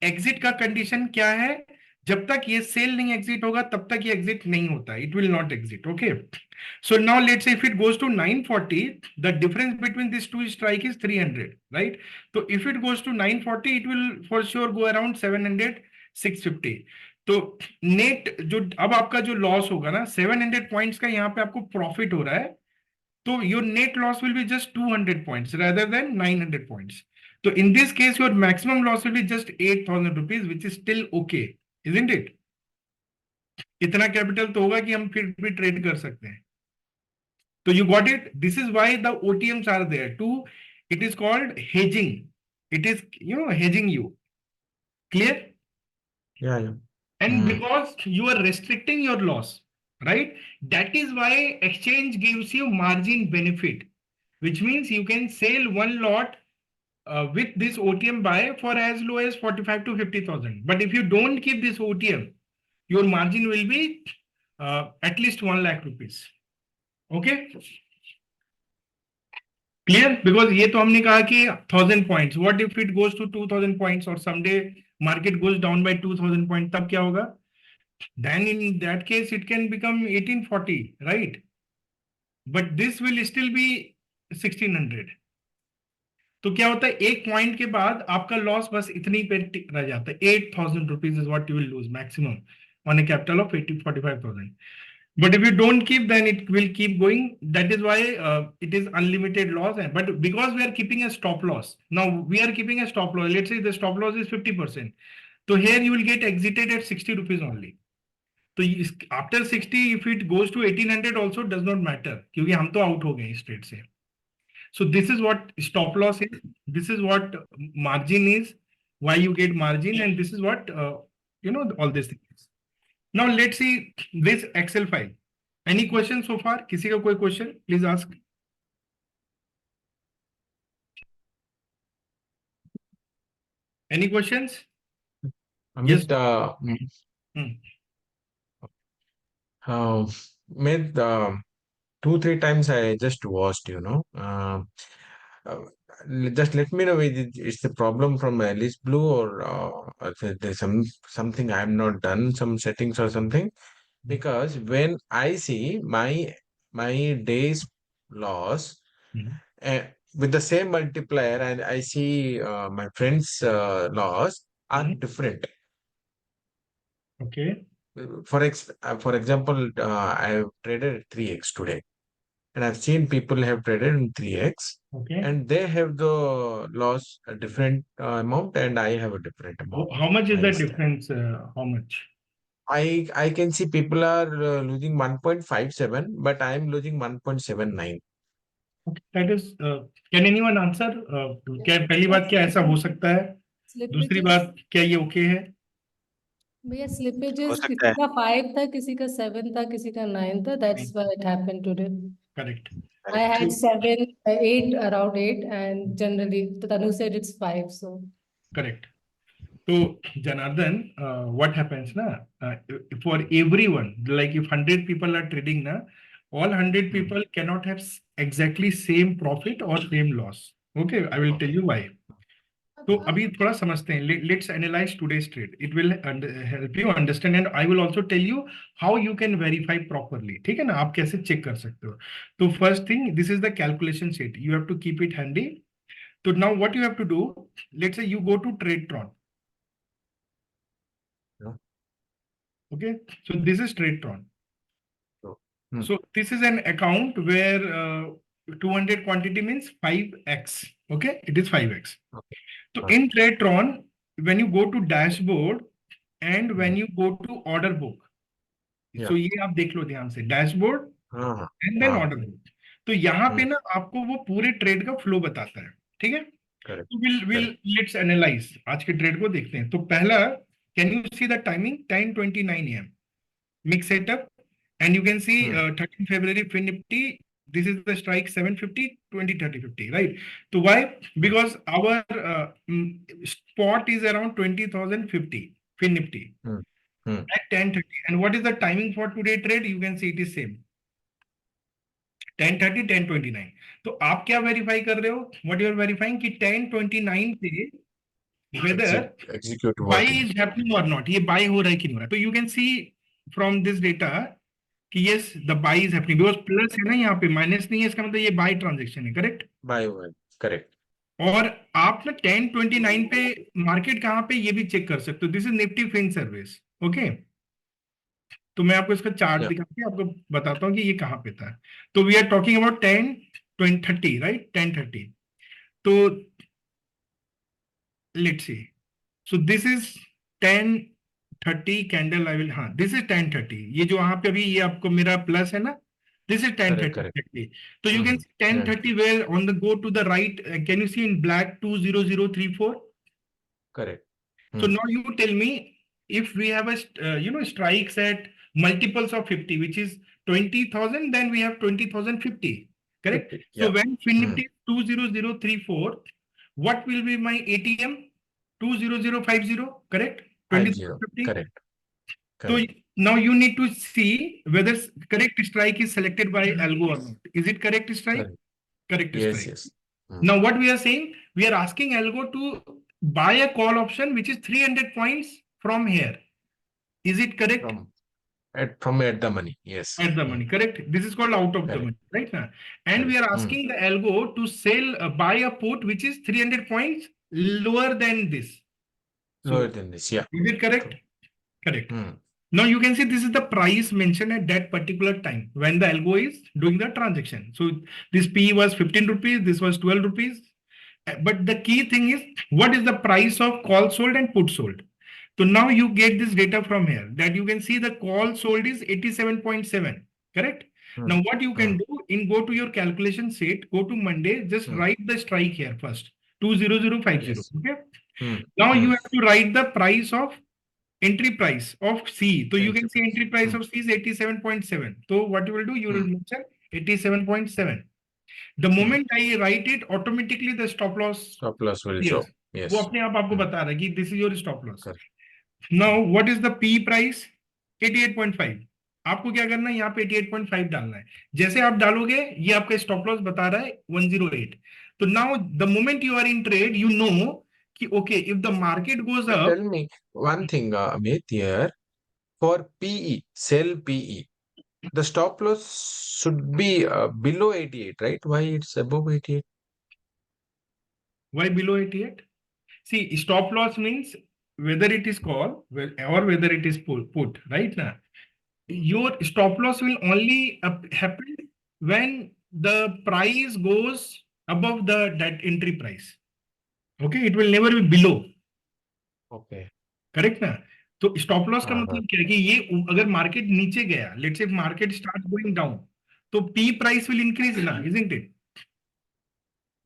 एग्जिट का कंडीशन क्या है? जब तक ये सेल नहीं एग्जिट होगा तब तक ये एग्जिट नहीं होता, it will not exit. Okay, so now let's say if it goes to 940, the difference between these two strike is 300, right? So if it goes to 940, it will for sure go around 700, 650. तो net जो अब आपका जो loss होगा ना 700 points का, यहाँ पे आपको प्रॉफिट हो रहा है, तो your net loss will be just 200 points rather than 900 points. तो in this case your maximum loss will be just 8,000 rupees, which is still okay, isn't it? इतना कैपिटल तो होगा कि हम फिर भी ट्रेड कर सकते हैं. So you got it? This is why the OTMs are there too. It is called hedging. It is, hedging you. Clear? Yeah. And because you are restricting your loss, right? That is why exchange gives you margin benefit, which means you can sell one lot with this OTM buy for as low as 45 to 50,000. But if you don't keep this OTM, your margin will be at least 1 lakh rupees. Okay, clear? Because ये तो हमने कहा कि 1000 points. What if it goes to 2000 points or someday market goes down by 2000 points? तब क्या होगा? Then in that case it can become 1840, right? But this will still be 1600. तो क्या होता है, एक पॉइंट के बाद आपका लॉस बस इतनी पे रह जाता है. 8,000 rupees is what you will lose maximum on a capital of 45,000. But if you don't keep, then it will keep going. That is why it is unlimited loss. But because we are keeping a stop loss, now we are keeping a stop loss. Let's say the stop loss is 50%. So here you will get exited at 60 rupees only. So after 60, if it goes to 1800 also does not matter, क्योंकि हम तो out हो गए इस trade से. So this is what stop loss is. This is what margin is. Why you get margin, and this is what all these things. Now let's see this Excel file. Any question so far? किसी का कोई question? Please ask. Any questions? Amit, Amit, 2-3 times I just watched, just let me know if it's the problem from Alice Blue or there's something I have not done, some settings or something. Because when I see my day's loss with the same multiplier, and I see my friend's loss are different. Okay. For example, I have traded at 3x today, and I've seen people have traded in 3x, Okay. and they have the loss a different amount, and I have a different amount. How much is Why the is that? difference? How much? I can see people are losing 1.57, but I am losing 1.79. Okay. That is. Can anyone answer? क्या पहली बात क्या ऐसा हो सकता है? दूसरी बात क्या ये ओके है? भैया स्लिपेजेस किसी का 5 था, किसी का 7 था, किसी का 9 था. That's why it happened today. Correct. I had 7, 8, around 8, and generally Tanu said it's 5. So Correct. So Janardhan, what happens na? For everyone, like if 100 people are trading na, all 100 people cannot have exactly same profit or same loss. Okay, I will tell you why. तो अभी थोड़ा समझते हैं. Let's analyze today's trade. It will help you understand, and I will also tell you how you can verify properly. ठीक है ना, आप कैसे चेक कर सकते हो. तो first thing, this is the calculation sheet. You have to keep it handy. So now what you have to do, let's say you go to TradeTron. Okay, so this is TradeTron. So this is an account where 200 quantity means 5x. Okay, it is 5x. So in TradeTron, when you go to dashboard and when you go to order book, so ये आप देख लो ध्यान से, dashboard and then order book. तो यहाँ पे ना आपको वो पूरे ट्रेड का फ्लो बताता है. ठीक है, तो we'll let's analyze. आज के ट्रेड को देखते हैं. तो पहला Can you see the timing? 10:29 a.m. Mix setup, and you can see 13 February Fin Nifty. This is the strike 750, 20, 30, 50, right? So why? Because our spot is around 20,050 Fin Nifty at 10:30. And what is the timing for today trade? You can see it is same. 10:30, 10:29. तो आप क्या verify कर रहे हो? What you are verifying कि 10:29 पे whether Execute buy working. is happening or not. ये buy हो रहा है कि नहीं हो रहा है. तो you can see from this data कि yes, the buy is happening because plus है ना यहाँ पे minus नहीं है, इसका मतलब ये buy transaction है, correct? Buy one. Correct. और आप ना 10:29 पे मार्केट कहाँ पे ये भी चेक कर सकते हो. This is Nifty fin service. Okay, तो मैं आपको इसका चार्ट Yeah. दिखा के आपको बताता हूँ कि ये कहाँ पे था. तो we are talking about 10:30, right? 10:30. तो let's see. So this is 10:30 candle. I will, हाँ, दिस इज 10:30. ये जो वहां पे अभी ये आपको मेरा प्लस है ना, दिस इज 10:30 correct. exactly. तो you can 10:30 where on the go to the right. Can you see in black 20034? Correct. So now you tell me, if we have a strikes at multiples of 50, which is 20,000, then we have 20,050, correct? 50, So yeah. when Fin Nifty is 20034, what will be my ATM? 20050, correct? 50. 20,050. Correct. So Correct. now you need to see whether correct strike is selected by algo or not. Is it correct strike? Correct. Correct Yes, strike. yes. Now what we are saying, we are asking algo to buy a call option which is 300 points from here. Is it correct? From at the money. Yes. At the money, correct? This is called out of the Correct. money, right now. And we are asking the algo to sell, buy a put which is 300 points lower than this. Lower than this. Yeah. Is it correct? Correct. Hmm. Now you can see this is the price mentioned at that particular time when the algo is doing the transaction. So this P was 15 rupees, this was 12 rupees. But the key thing is, what is the price of call sold and put sold? So now you get this data from here that you can see the call sold is 87.7, correct? Now what you can do, go to your calculation sheet, go to Monday, just write the strike here first, 20050, Yes. okay? Now you have to write the price of entry price of C. So you Entry can see entry price of C is 87.7. So what you will do, you will mention 87.7. The moment I write it, automatically the stop loss Stop loss will show. Yes. वो अपने आप आपको बता रहा है कि this is your stop loss. Correct. Now what is the P price? 88.5. आपको क्या करना है, यहाँ पे 88.5 डालना है. जैसे आप डालोगे ये आपका स्टॉप लॉस बता रहा है 108. तो now the moment you are in trade, you know कि okay, if the market goes up. Tell me one thing, Amit, here for PE, sell PE, the stop loss should be below 88, right? Why it's above 88? Why below 88? See, stop loss means whether it is call or whether it is put, right now. Your stop loss will only happen when the price goes above that entry price. Okay, it will never be below. Okay. Correct ना? तो stop loss का मतलब क्या है कि ये अगर market नीचे गया, let's say market starts going down, तो P price will increase ना, isn't it?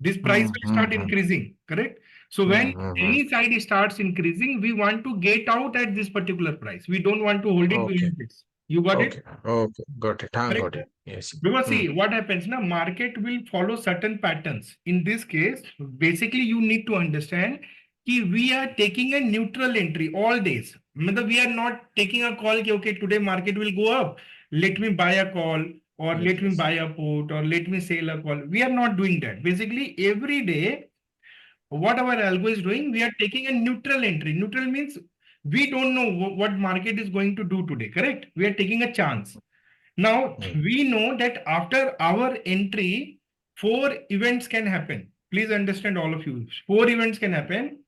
This price will start increasing, correct? So when any side starts increasing, we want to get out at this particular price. We don't want to hold it beyond this. You got it? Okay, got it. Correct. Got it. Yes. Because see, what happens now, market will follow certain patterns. In this case, basically you need to understand that we are taking a neutral entry all days. Matlab we are not taking a call, okay, today market will go up, let me buy a call, or let me buy a put, or let me sell a call. We are not doing that. Basically, every day, what our algo is doing, we are taking a neutral entry. Neutral means we don't know what market is going to do today, correct? We are taking a chance. Now, we know that after our entry, 4 events can happen. Please understand, all of you. 4 events can happen.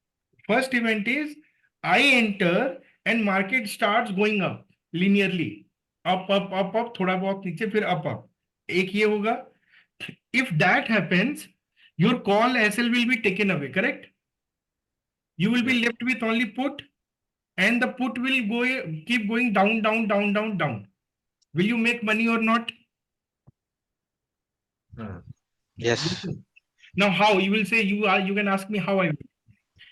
First event is I enter and market starts going up linearly. Up, thoda bahut niche, fir up. Ek ye hoga. If that happens, your call SL will be taken away, correct? You will be left with only put, and the put will keep going down, down, down, down, down. Will you make money or not? Yes. Now, how? You will say you can ask me how I will.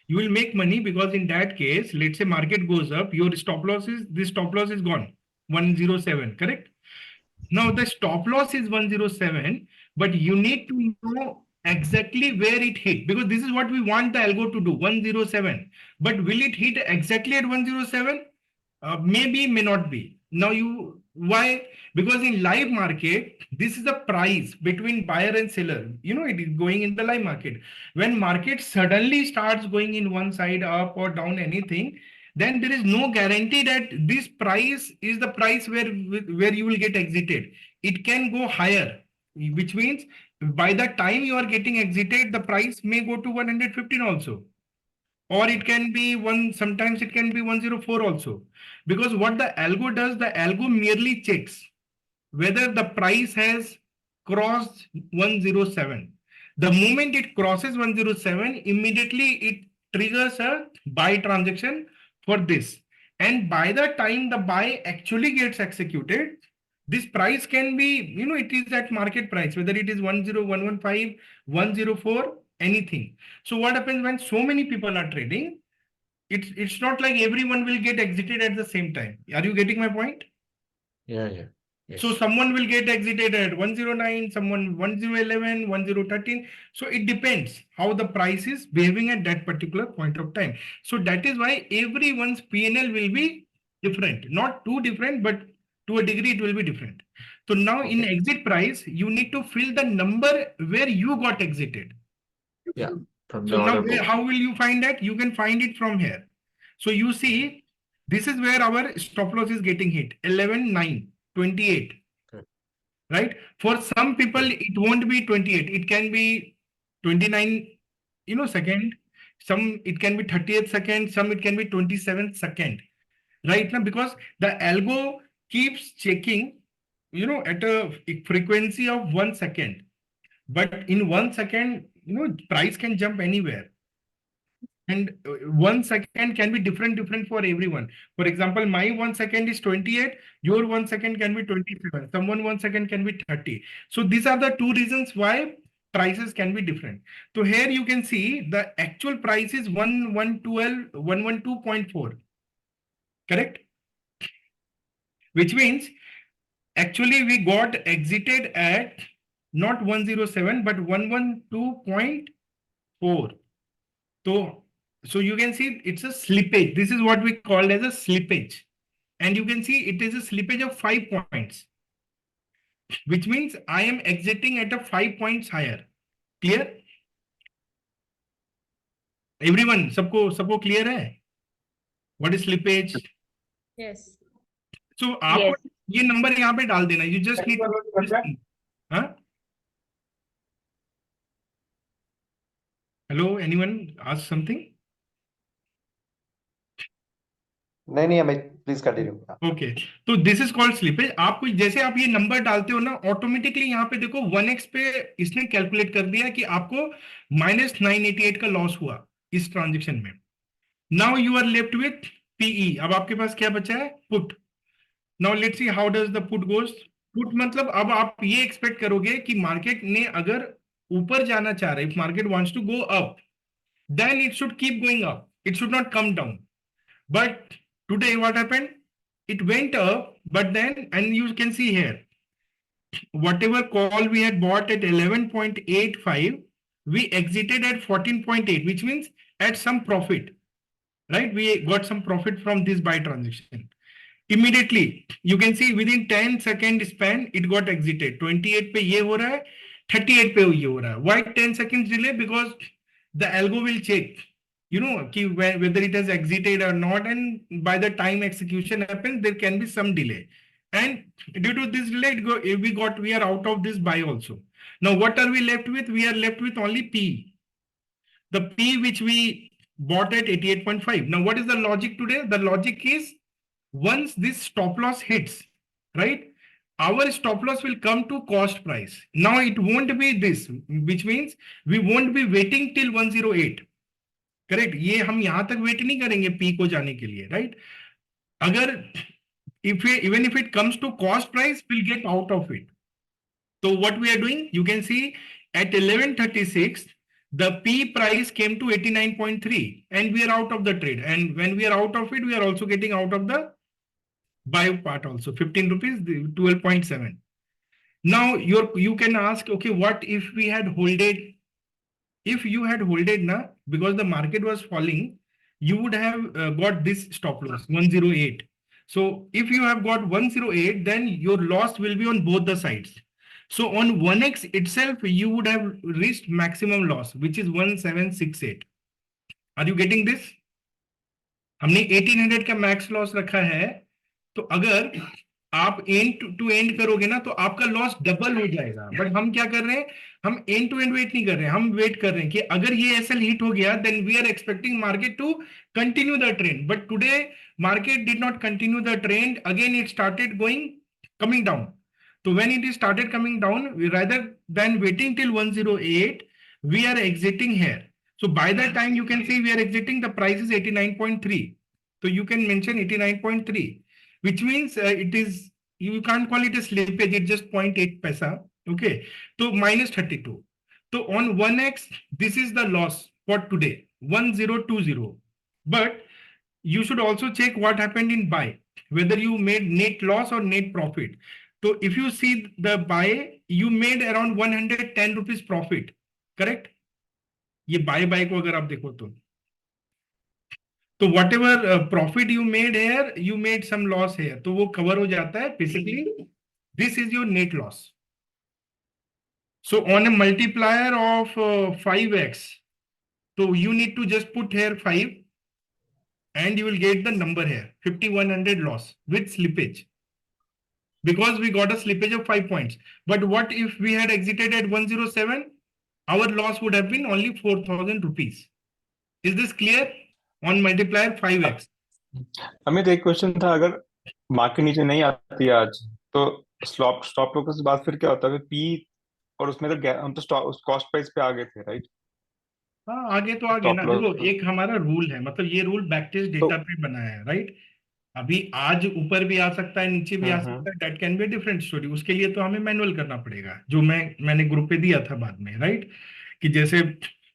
You will make money because in that case, let's say market goes up, your stop loss is, this stop loss is gone, 107, correct? Now the stop loss is 107, but you need to know exactly where it hit, because this is what we want the algo to do, 107. But will it hit exactly at 107? Maybe, may not be. Now why? Because in live market, this is the price between buyer and seller. You know, it is going in the live market. When market suddenly starts going in one side, up or down, anything, then there is no guarantee that this price is the price where you will get exited. It can go higher, which means by the time you are getting exited, the price may go to 115 also. Or it can be sometimes it can be 104 also. Because what the algo does, the algo merely checks whether the price has crossed 107. The moment it crosses 107, immediately it triggers a buy transaction for this. And by the time the buy actually gets executed, this price can be, you know, it is at market price, whether it is 10115, 104, anything. So what happens when so many people are trading? It's not like everyone will get exited at the same time. Are you getting my point? Yeah, yeah. Yes. So someone will get exited at 109, someone 1011, 1013. So it depends how the price is behaving at that particular point of time. So that is why everyone's PNL will be different, not too different, but to a degree it will be different. So now in exit price, you need to fill the number where you got exited. Yeah. From So the now order book. how will you find that? You can find it from here. So you see, this is where our stop loss is getting hit, 11.9, 28. Okay. Right? For some people, it won't be 28. It can be 29, you know, second. Some it can be 30th second. Some it can be 27th second. Right now, because the algo keeps checking, you know, at a frequency of 1 second. But in 1 second, you know, price can jump anywhere. And 1 second can be different for everyone. For example, my 1 second is 28, your 1 second can be 27, someone 1 second can be 30. So these are the two reasons why prices can be different. So here you can see the actual price is 112.4, correct? Which means actually we got exited at not 107 but 112.4. So you can see it's a slippage. This is what we call as a slippage. And you can see it is a slippage of 5 points, which means I am exiting at a 5 points higher. Clear? Everyone, सबको clear है? What is slippage? Yes. So आपको ये number यहाँ पे डाल देना. You just need to. हाँ? Hello, anyone ask something? नहीं अमित प्लीज कंटिन्यू. ओके, तो दिस इज कॉल्ड स्लिपेज. आपको जैसे आप ये नंबर डालते हो ना, ऑटोमेटिकली यहाँ पे देखो 1x पे इसने कैलकुलेट कर दिया कि आपको -988 का लॉस हुआ इस ट्रांजेक्शन में. Now you are left with PE. अब आपके पास क्या बचा है? Put. Now let's see how does the put goes. Put मतलब अब आप ये एक्सपेक्ट करोगे कि मार्केट ने अगर ऊपर जाना चाह रहा है, if market wants to go up, then it should keep going up, it should not come down. But today what happened? It went up, but then, and you can see here, whatever call we had bought at 11.85, we exited at 14.8, which means at some profit, right? We got some profit from this buy transaction. Immediately, you can see within 10 second span, it got exited. 28 पे ये हो रहा है, 38 पे ये हो रहा है. Why 10 seconds delay? Because the algo will check, you know, whether it has exited or not, and by the time execution happens, there can be some delay. And due to this delay, we are out of this buy also. Now, what are we left with? We are left with only P. The P which we bought at 88.5. Now, what is the logic today? The logic is once this stop loss hits, right? Our stop loss will come to cost price. Now, it won't be this, which means we won't be waiting till 108. Correct. ये हम यहां तक wait नहीं करेंगे P को जाने के लिए, राइट? अगर even if it comes to cost price, will get out of it. So what we are doing, you can see at 11:36, the P price came to 89.3 and we are out of the trade. And when we are out of it, we are also getting out of the buy part also, 15 rupees, 12.7. Now you can ask, okay, what if we had holded? If you had holded na, because the market was falling, you would have got this stop loss 108. So if you have got 108, then your loss will be on both the sides. So on 1x itself, you would have reached maximum loss, which is 1768. Are you getting this? हमने 1800 का max loss रखा है, तो अगर आप and to and करोगे ना तो आपका लॉस डबल हो जाएगा. बट हम क्या कर रहे हैं, हम एंड टू एंड वेट नहीं कर रहे हैं, हम वेट कर रहे हैं कि अगर ये एसएल हिट हो गया, then we are expecting market to continue the trend. But today market did not continue the trend, again it started going coming down. So when it is started coming down, rather than waiting till 108, we are exiting here. So by that time, you can see we are exiting, the price is 89.3. So you can mention 89.3, which means it is, you can't call it a slippage, it's just 0.8 paisa. Okay. So minus 32. So on 1x, this is the loss for today, 1020. But you should also check what happened in buy, whether you made net loss or net profit. So if you see the buy, you made around 110 rupees profit, correct? ये buy को अगर आप देखो तो whatever profit you made here, you made some loss here, तो वो cover हो जाता है. Basically, this is your net loss. So on a multiplier of 5x, so you need to just put here 5, and you will get the number here, 5100 loss with slippage. Because we got a slippage of 5 points. But what if we had exited at 107? Our loss would have been only 4000 rupees. Is this clear? On multiplier 5x. Amit, एक question था, अगर market नीचे नहीं आती आज तो stop loss के बाद फिर क्या होता है? पी और उसमें तो हम तो कॉस्ट प्राइस पे आ गए थे, राइट? हाँ, आगे तो आगे ना. देखो, एक हमारा रूल है, मतलब ये रूल बैकटेस्ट डेटा पे बना है, राइट? अभी आज ऊपर भी आ सकता है, नीचे भी आ सकता है, that can be different story. उसके लिए तो हमें मैनुअल करना पड़ेगा, जो मैंने ग्रुप पे दिया था बाद में, राइट? कि जैसे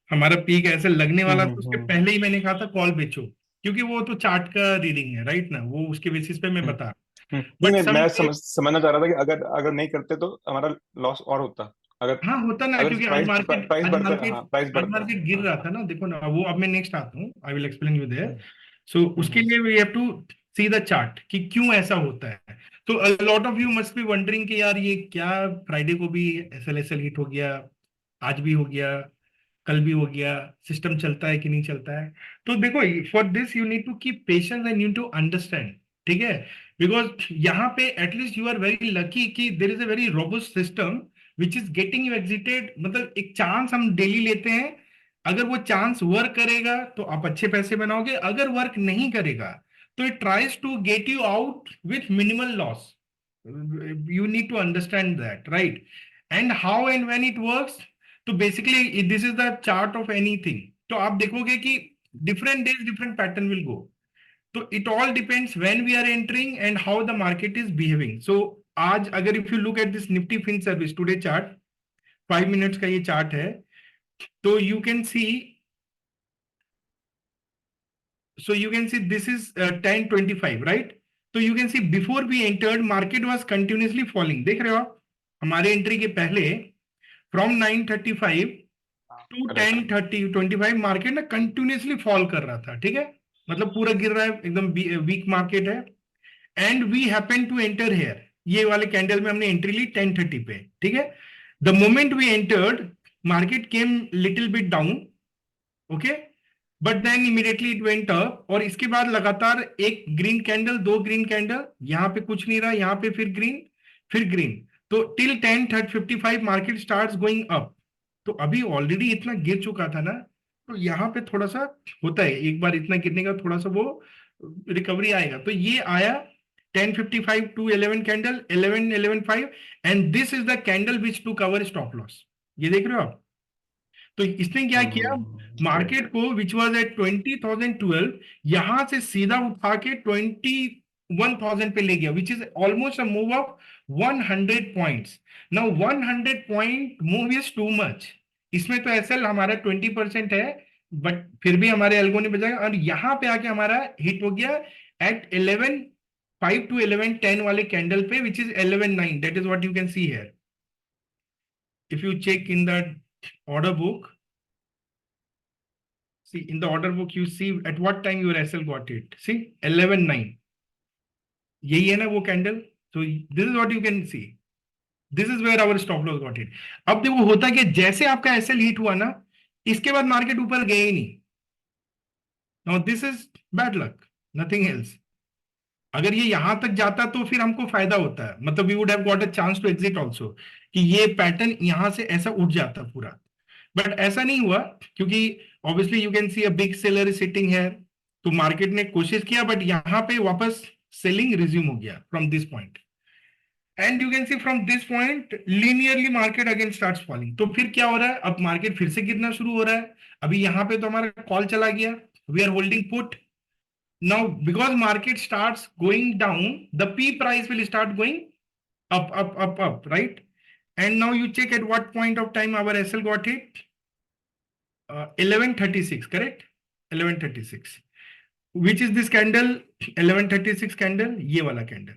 हमारा पीक ऐसे लगने वाला था, उसके पहले ही मैंने कहा था कॉल बेचो, क्योंकि वो तो चार्ट का रीडिंग है, राइट ना? वो उसके बेसिस पे मैं बता रहा हूँ. मैं समझना चाह रहा था कि अगर नहीं करते तो हमारा लॉस और होता. अगर हाँ होता ना, क्योंकि आज मार्केट गिर रहा था ना. देखो ना, वो अब मैं नेक्स्ट आता हूँ, I will explain you there. So उसके लिए we have to see the chart कि क्यों ऐसा होता है. तो a lot of you must be wondering कि यार ये क्या, फ्राइडे को भी एसएल हिट हो गया, आज भी हो गया, कल भी हो गया, सिस्टम चलता है कि नहीं चलता है? तो देखो, for this you need to keep patience and need to understand, ठीक है? बिकॉज यहाँ पे at least you are very lucky कि there is a very robust system which is getting you exited. मतलब एक चांस हम डेली लेते हैं, अगर वो चांस वर्क करेगा तो आप अच्छे पैसे बनाओगे, अगर वर्क नहीं करेगा तो it tries to get you out with minimal loss. You need to understand that, right? And how and when it works, तो basically this is the chart of anything. तो आप देखोगे कि different days different pattern will go. तो it all depends when we are entering and how the market is behaving. So आज अगर if you look at this Nifty fin service today chart, 5 minutes का ये chart है, तो you can see this is 10:25, right? So you can see before we entered, market was continuously falling. देख रहे हो आप, हमारे एंट्री के पहले from 9:35 to 10:25 मार्केट ना कंटिन्यूसली फॉल कर रहा था, ठीक है? मतलब पूरा गिर रहा है, एकदम वीक मार्केट है. And we happen to enter here, ये वाले कैंडल में हमने एंट्री ली 10:30 पे, ठीक है? The moment we entered, market came little bit down, okay, but then immediately it went up. और इसके बाद लगातार एक ग्रीन कैंडल, 2 ग्रीन कैंडल, यहाँ पे कुछ नहीं रहा, यहाँ पे फिर ग्रीन. तो till 10:55 market starts going up. तो अभी ऑलरेडी इतना गिर चुका था ना, तो यहाँ पे थोड़ा सा होता है, एक बार इतना गिरने का थोड़ा सा वो रिकवरी आएगा. तो ये आया 10:55 to 11 candle, 11:5, and this is the candle which to cover stop loss. ये देख रहे हो आप? तो इसने क्या किया, मार्केट को विच वाज एट 20,012, यहां से सीधा उठा के 21,000 पे ले गया, which is almost a move of 100 points. Now 100 point move is too much. इसमें तो एसएल हमारा 20% है, बट फिर भी हमारे एल्गो नहीं बजाएगा, और यहाँ पे आके हमारा हिट हो गया एट 11.5 to 11.10 वाले कैंडल पे, which is 11.9. That is what you can see here. If you check in the order book, see in the order book you see at what time your SL got it. See 11.9. यही है ना वो candle. So this is what you can see. This is where our stop loss got it. अब देखो होता कि जैसे आपका एसएल हिट हुआ ना, इसके बाद मार्केट ऊपर गया ही नहीं. Now this is bad luck, nothing else. अगर ये यहां तक जाता तो फिर हमको फायदा होता है, मतलब we would have got a chance to exit also, कि ये पैटर्न यहां से ऐसा उठ जाता पूरा. बट ऐसा नहीं हुआ, क्योंकि obviously you can C a big seller is sitting here. तो मार्केट ने कोशिश किया, बट यहां पे वापस सेलिंग रिज्यूम हो गया from this point. And you can C from this point linearly market again starts falling. तो फिर क्या हो रहा है, अब मार्केट फिर से गिरना शुरू हो रहा है. अभी यहाँ पे तो हमारा कॉल चला गया, we are holding put. Now, because market starts going down, the P price will start going up, right? And now you check at what point of time our SL got hit. 11:36, correct? 11:36. Which is this candle? 11:36 candle, ये वाला candle.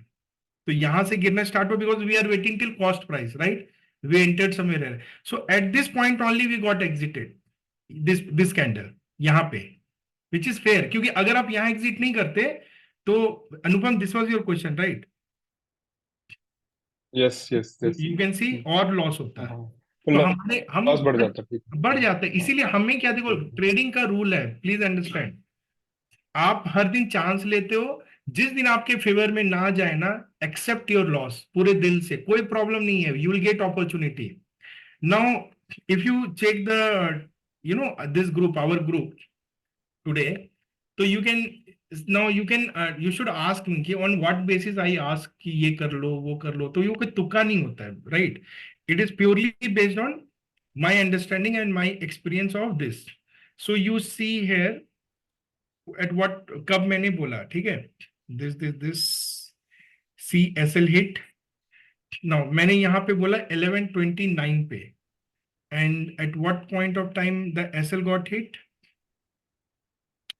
तो यहाँ से गिरना start हुआ, because we are waiting till cost price, right? We entered somewhere here. So at this point only we got exited. This candle, यहाँ पे. Which is fair, क्योंकि अगर आप यहां एग्जिट नहीं करते तो Anupam, this was your question, right? Yes yes yes you can see और लॉस होता है. तो तो हमारे हम लॉस बढ़ जाता है. ठीक है. बढ़ जाता है. इसीलिए हमें क्या, देखो ट्रेडिंग का रूल है, प्लीज अंडरस्टैंड. आप हर दिन चांस लेते हो, जिस दिन आपके फेवर में ना जाए ना, एक्सेप्ट योर लॉस पूरे दिल से, कोई प्रॉब्लम नहीं है, you will get opportunity. Now if you check the this group, our group today, so you can you should ask me कि on what basis I ask कि ये कर लो वो कर लो. तो ये कोई तुक्का नहीं होता है, right? It is purely based on my understanding and my experience of this. So you see here at what, कब मैंने बोला, ठीक है, this CSL hit. Now मैंने यहाँ पे बोला 11:29 पे, and at what point of time the SL got hit?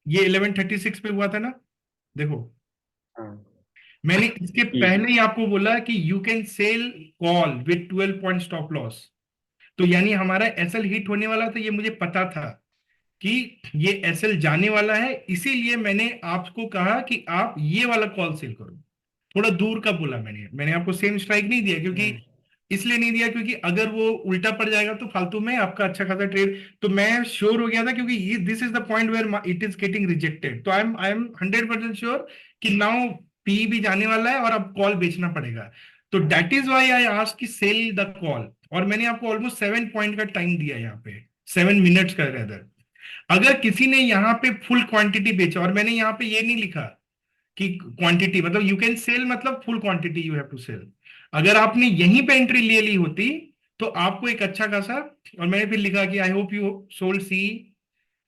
ये 11:36 पे हुआ था ना. देखो मैंने इसके पहले ही आपको बोला कि you can cell call with 12 point stop loss. तो यानी हमारा एसएल हिट होने वाला था, ये मुझे पता था कि ये एसएल जाने वाला है. इसीलिए मैंने आपको कहा कि आप ये वाला कॉल सेल करो. थोड़ा दूर का बोला मैंने आपको सेम स्ट्राइक नहीं दिया, क्योंकि इसलिए नहीं दिया क्योंकि अगर वो उल्टा पड़ जाएगा तो फालतू में आपका अच्छा खासा ट्रेड. तो मैं श्योर हो गया था, क्योंकि this is the point where it is getting rejected. तो आई एम 100% श्योर कि नाउ पी भी जाने वाला है और अब कॉल बेचना पड़ेगा. तो that is why I asked कि सेल द कॉल. और मैंने आपको ऑलमोस्ट 7 पॉइंट का टाइम दिया, यहाँ पे 7 मिनट्स का रेदर. अगर किसी ने यहाँ पे फुल क्वांटिटी बेचा, और मैंने यहाँ पे ये नहीं लिखा कि क्वांटिटी मतलब यू कैन सेल, मतलब full quantity you have to sell. अगर आपने यहीं पे एंट्री ले ली होती तो आपको एक अच्छा खासा, और मैंने फिर लिखा कि I hope you sold C,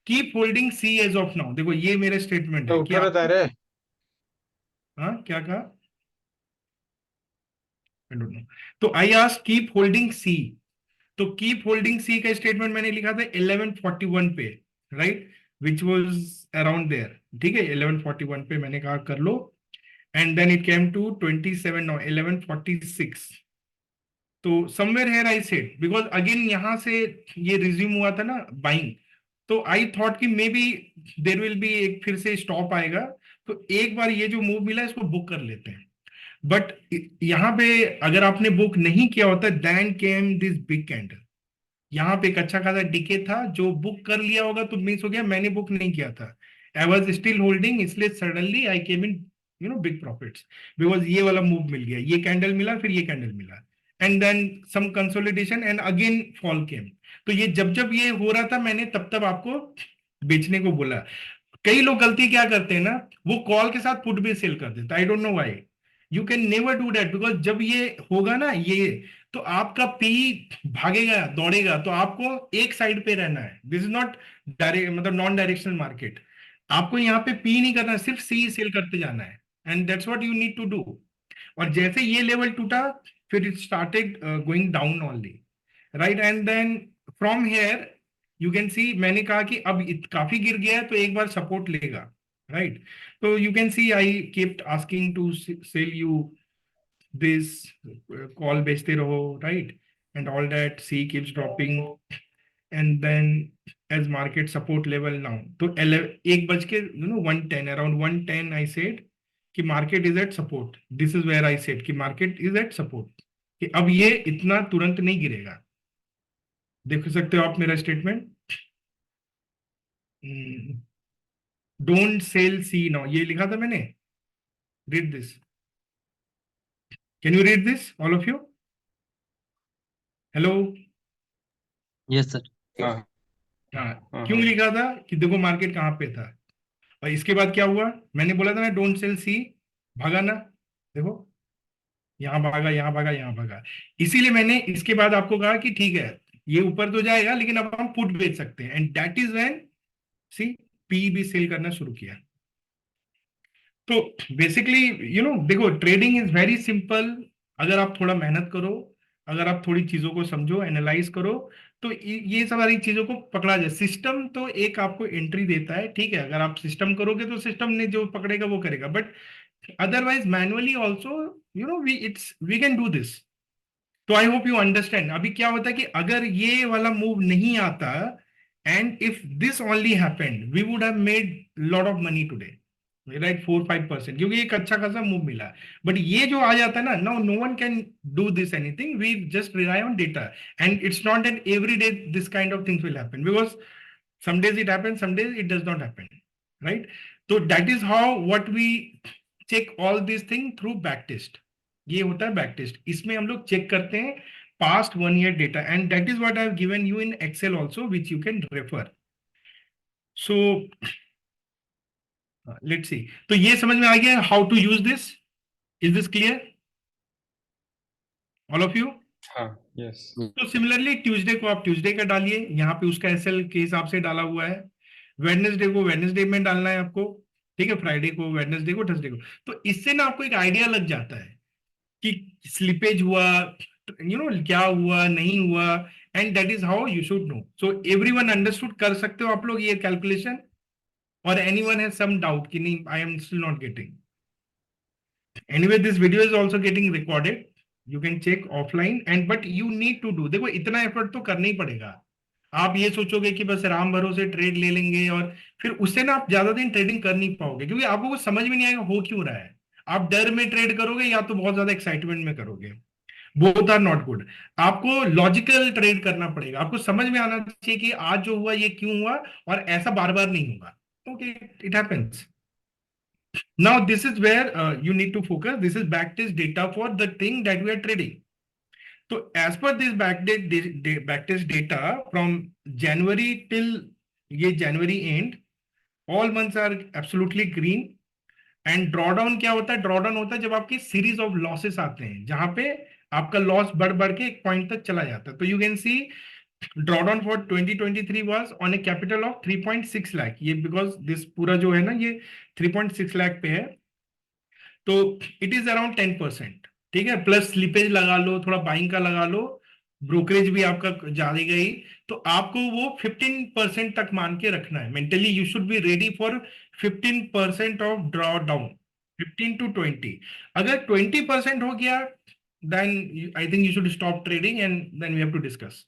keep holding C as of now. देखो ये मेरे स्टेटमेंट है कि हाँ क्या कहा, आई डोंट नो. तो आई आस्क कीप होल्डिंग सी. तो कीप होल्डिंग सी का स्टेटमेंट मैंने लिखा था 11:41 पे, right, which was around there. ठीक है, 11:41 पे मैंने कहा कर लो. And then it came to 27 now 11:46. तो somewhere here I said, because again यहाँ से ये resume हुआ था ना buying, तो I thought कि maybe there will be एक फिर से stop आएगा, तो एक बार ये जो move मिला इसको book कर लेते हैं. But यहाँ पे अगर आपने book नहीं किया होता, then came this big candle. यहाँ पे एक अच्छा खासा डिके था, जो बुक कर लिया होगा तो मिस हो गया. मैंने बुक नहीं किया था, आई वॉज स्टिल होल्डिंग, इसलिए suddenly I came in big profits, because ये वाला मूव मिल गया, ये कैंडल मिला, फिर ये कैंडल मिला, and then some consolidation and again fall came. तो ये जब ये हो रहा था, मैंने तब आपको बेचने को बोला. कई लोग गलती क्या करते हैं ना, वो कॉल के साथ पुट भी सेल कर देता. I don't know why. You can never do that, because जब ये होगा ना ये, तो आपका पी भागेगा दौड़ेगा, तो आपको एक साइड पे रहना है. दिस इज नॉट डायरेक्ट, मतलब नॉन डायरेक्शनल मार्केट. आपको यहाँ पे पी नहीं करना, सिर्फ सी सेल करते जाना है, and that's what you need to do. और जैसे ये लेवल टूटा, फिर it started going down only, right, and then from here you can see, मैंने कहा कि अब काफी गिर गया है तो एक बार सपोर्ट लेगा, राइट? तो you can see I kept asking to sell you this, call बेचते रहो, right? And all that, see keeps dropping, and then as market support level now, तो 1 बज के 110, around 110 I said कि market is at support. This is where I said कि market is at support, कि अब ये इतना तुरंत नहीं गिरेगा। देख सकते हो आप मेरा statement, don't sell see now, ये लिखा था मैंने। Read this, can you read this all of you? Hello? Yes sir. हाँ हाँ, क्यों लिखा था कि देखो मार्केट कहाँ पे था, और इसके बाद क्या हुआ? मैंने बोला था ना डोंट सेल सी, भागा ना, देखो यहाँ भागा, यहाँ भागा, यहाँ भागा। इसीलिए मैंने इसके बाद आपको कहा कि ठीक है ये ऊपर तो जाएगा लेकिन अब हम पुट बेच सकते हैं, and that is when C P भी सेल करना शुरू किया। तो बेसिकली देखो ट्रेडिंग इज वेरी सिंपल। अगर आप थोड़ा मेहनत करो, अगर आप थोड़ी चीजों को समझो, एनालाइज करो, तो ये सारी चीजों को पकड़ा जाए। सिस्टम तो एक आपको एंट्री देता है, ठीक है, अगर आप सिस्टम करोगे तो सिस्टम ने जो पकड़ेगा वो करेगा, but otherwise manually also we can do this. तो आई होप यू अंडरस्टैंड। अभी क्या होता है कि अगर ये वाला मूव नहीं आता, and if this only happened, we would have made lot of money today, right? 4-5%, क्योंकि एक अच्छा खासा मूव मिला। बट ये जो आ जाता है ना, now no one can do this anything, we just rely on data, and it's not that every day this kind of things will happen, because some days it happens, some days it does not happen, right? So that is how what we check all these things through back test. ये होता है back test, इसमें हम लोग check करते हैं past 1 year data, and that is what I have given you in excel also, which you can refer. So let's see, तो ये समझ में आ गया how to use this? Is this clear all of you? हाँ yes. तो similarly Tuesday को आप ट्यूसडे का डालिए, यहाँ पे उसका एसएल के हिसाब से डाला हुआ है। वेडनेसडे को वेडनेसडे में डालना है आपको, ठीक है? फ्राइडे को वेडनेसडे को, थर्सडे को। तो इससे ना आपको एक आइडिया लग जाता है कि स्लिपेज हुआ, क्या हुआ, नहीं हुआ, and that is how you should know. So everyone understood? कर सकते हो आप लोग ये कैलकुलेशन? और एनीवन हैज सम डाउट कि नहीं, I am still not getting? Anyway this video is also getting recorded, you can check offline, and but you need to do, देखो इतना एफर्ट तो करना ही पड़ेगा। आप ये सोचोगे कि बस राम भरोसे ट्रेड ले लेंगे, और फिर उससे ना आप ज्यादा दिन ट्रेडिंग कर नहीं पाओगे, क्योंकि आपको कुछ समझ में नहीं आएगा हो क्यों रहा है। आप डर में ट्रेड करोगे या तो बहुत ज्यादा एक्साइटमेंट में करोगे, बोथ आर नॉट गुड। आपको लॉजिकल ट्रेड करना पड़ेगा, आपको समझ में आना चाहिए कि आज जो हुआ ये क्यों हुआ, और ऐसा बार बार नहीं होगा। Okay, it happens. Now this is where you need to focus. This is backtest data for the thing that we are trading. So as per this backtest data from January till ये January end, all months are absolutely green. And drawdown क्या होता है? drawdown होता है जब आपकी series of losses आते हैं, जहां पे आपका लॉस बढ़ बढ़ के एक पॉइंट तक चला जाता है। तो you can see drawdown for 2023 was on a capital of 3.6 lakh। ये because this पूरा जो है ना ये 3.6 लाख पे है, तो इट इज अराउंड 10%, ठीक है? प्लस स्लिपेज लगा लो, थोड़ा बाइंग का लगा लो, ब्रोकरेज भी आपका ज्यादा गई, तो आपको वो 15% तक मान के रखना है। Mentally you should be ready for 15% of drawdown, 15 to 20। अगर 20% हो गया, then I think you should stop trading, and then we have to discuss.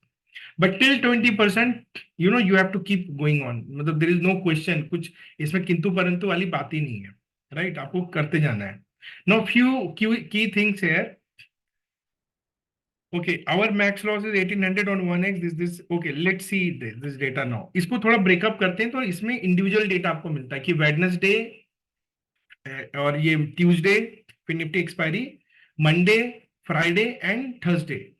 But till 20% you have to keep going on, मतलब there is no question, कुछ इसमें किंतु परंतु वाली बात ही नहीं है, राइट? आपको करते जाना है। Now few key things here. Okay, our max loss is 1800 on 1x, this okay, let's see this data now. इसको थोड़ा ब्रेकअप करते हैं, तो इसमें इंडिविजुअल डेटा आपको मिलता है कि वेडनेसडे और ये ट्यूसडे फिर Nifty expiry, Monday, Friday and Thursday,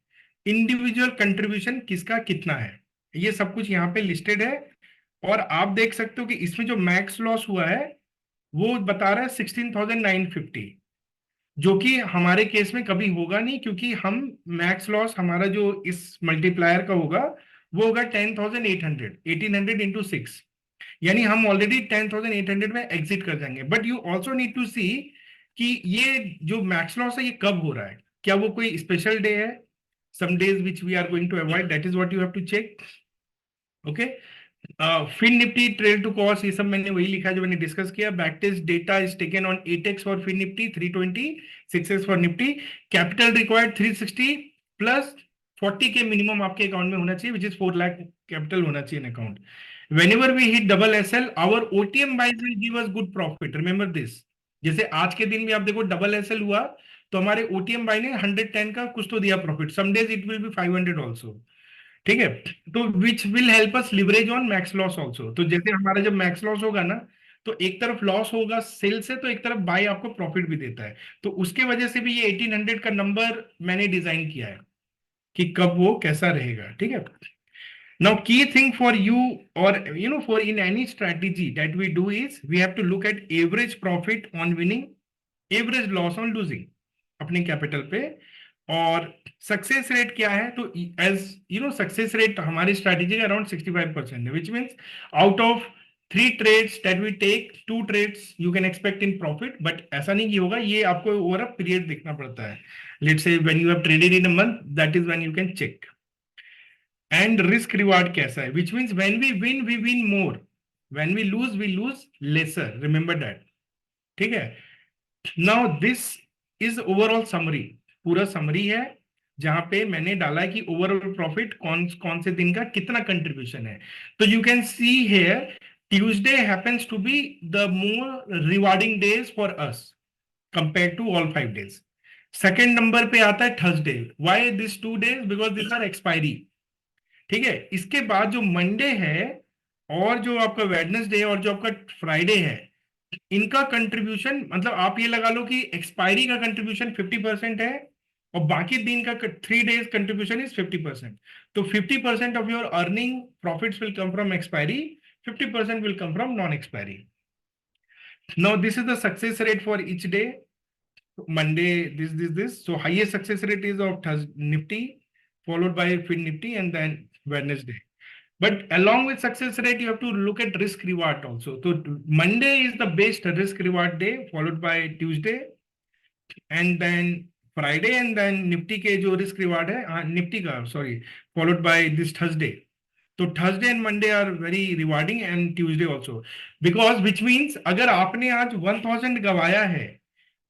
individual contribution किसका कितना है, ये सब कुछ यहाँ पे लिस्टेड है। और आप देख सकते हो कि इसमें जो मैक्स लॉस हुआ है वो बता रहा है 16,950, जो कि हमारे केस में कभी होगा नहीं, क्योंकि हम मैक्स लॉस हमारा जो इस मल्टीप्लायर का होगा वो होगा 10,800, 1800 into 6, यानी हम ऑलरेडी 10,800 में एग्जिट कर जाएंगे। But you also need to see कि ये जो मैक्स लॉस है ये कब हो रहा है, क्या वो कोई स्पेशल डे है? some days which we are going to avoid. That is what you have to check. Okay. Fin Nifty trail to cost ये सब मैंने वही लिखा जो मैंने डिस्कस किया. Back test data is taken on 8x for Fin Nifty, 320, 6x for Nifty. Capital required 360 plus 40 के minimum आपके अकाउंट में होना चाहिए, विच इज 4 लाख कैपिटल होना चाहिए इन account. Whenever we hit double SL, our OTM buys will give us good profit. Remember this. जैसे आज के दिन में आप देखो डबल SL हुआ तो हमारे OTM बाय ने 110 का कुछ तो दिया profit. Some days it will be 500 also. ठीक है. तो which will help us leverage on max loss also. तो जैसे हमारा जब मैक्स लॉस होगा ना तो एक तरफ लॉस होगा सेल से, तो एक तरफ बाय आपको प्रॉफिट भी देता है. तो उसके वजह से भी ये 1800 का नंबर मैंने डिजाइन किया है कि कब वो कैसा रहेगा. ठीक है. Now, key thing for you or for in any strategy that we do is we have to look at average profit on winning, average loss on losing अपने कैपिटल पे. और सक्सेस रेट क्या है? तो एज सक्सेस रेट हमारी strategy का around 65% है, which means out of 3 trades that we take 2 trades you can expect in profit. But ऐसा नहीं कि होगा, ये आपको ओवर अ पीरियड देखना पड़ता है. Let's say when you have traded in a month, that is when you can check. And risk reward कैसा है? Which means when we win more, when we lose lesser. Remember that. ठीक है. Now this is overall summary. पूरा summary है जहां पे मैंने डाला है कि ओवरऑल प्रॉफिट कौन से दिन का कितना कंट्रीब्यूशन है. तो you can see here Tuesday happens to be the more rewarding days for us compare to all 5 days. Second number पे आता है Thursday. Why this 2 days? Because this are expiry. ठीक है. इसके बाद जो मंडे है और जो आपका वेडनेसडे और जो आपका फ्राइडे है, इनका कंट्रीब्यूशन मतलब आप ये लगा लो कि एक्सपायरी का कंट्रीब्यूशन 50% है और बाकी दिन का 3 days कंट्रीब्यूशन इज 50%. तो 50% of your earning profits will come from expiry, 50% will come from non expiry. Now this is the success rate for each day. Monday, this. So highest success rate is of Nifty, followed by Fin Nifty, and then Wednesday. But along with success rate, you have to look at risk reward also. So Monday is the best risk reward day, followed by Tuesday, and then Friday, and then Nifty के जो risk reward है, Nifty का followed by this Thursday. So Thursday and Monday are very rewarding, and Tuesday also, because which means अगर आपने आज 1000 गवाया है,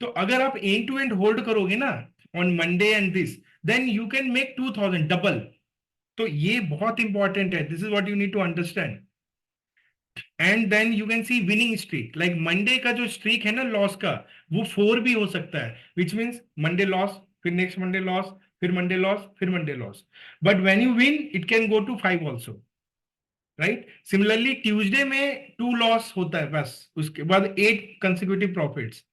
तो अगर आप एंड टू एंड होल्ड करोगे ना on Monday and this, then you can make 2000 double. तो ये बहुत इंपॉर्टेंट है. This is what you need to understand. And then you can see winning streak. Like Monday का जो स्ट्रीक है ना लॉस का, वो 4 भी हो सकता है, विच मीन्स मंडे लॉस, फिर नेक्स्ट मंडे लॉस, फिर मंडे लॉस, फिर Monday loss. But when you win it can go to 5 also. Right. Similarly Tuesday में 2 लॉस होता है बस, उसके बाद 8 consecutive profits.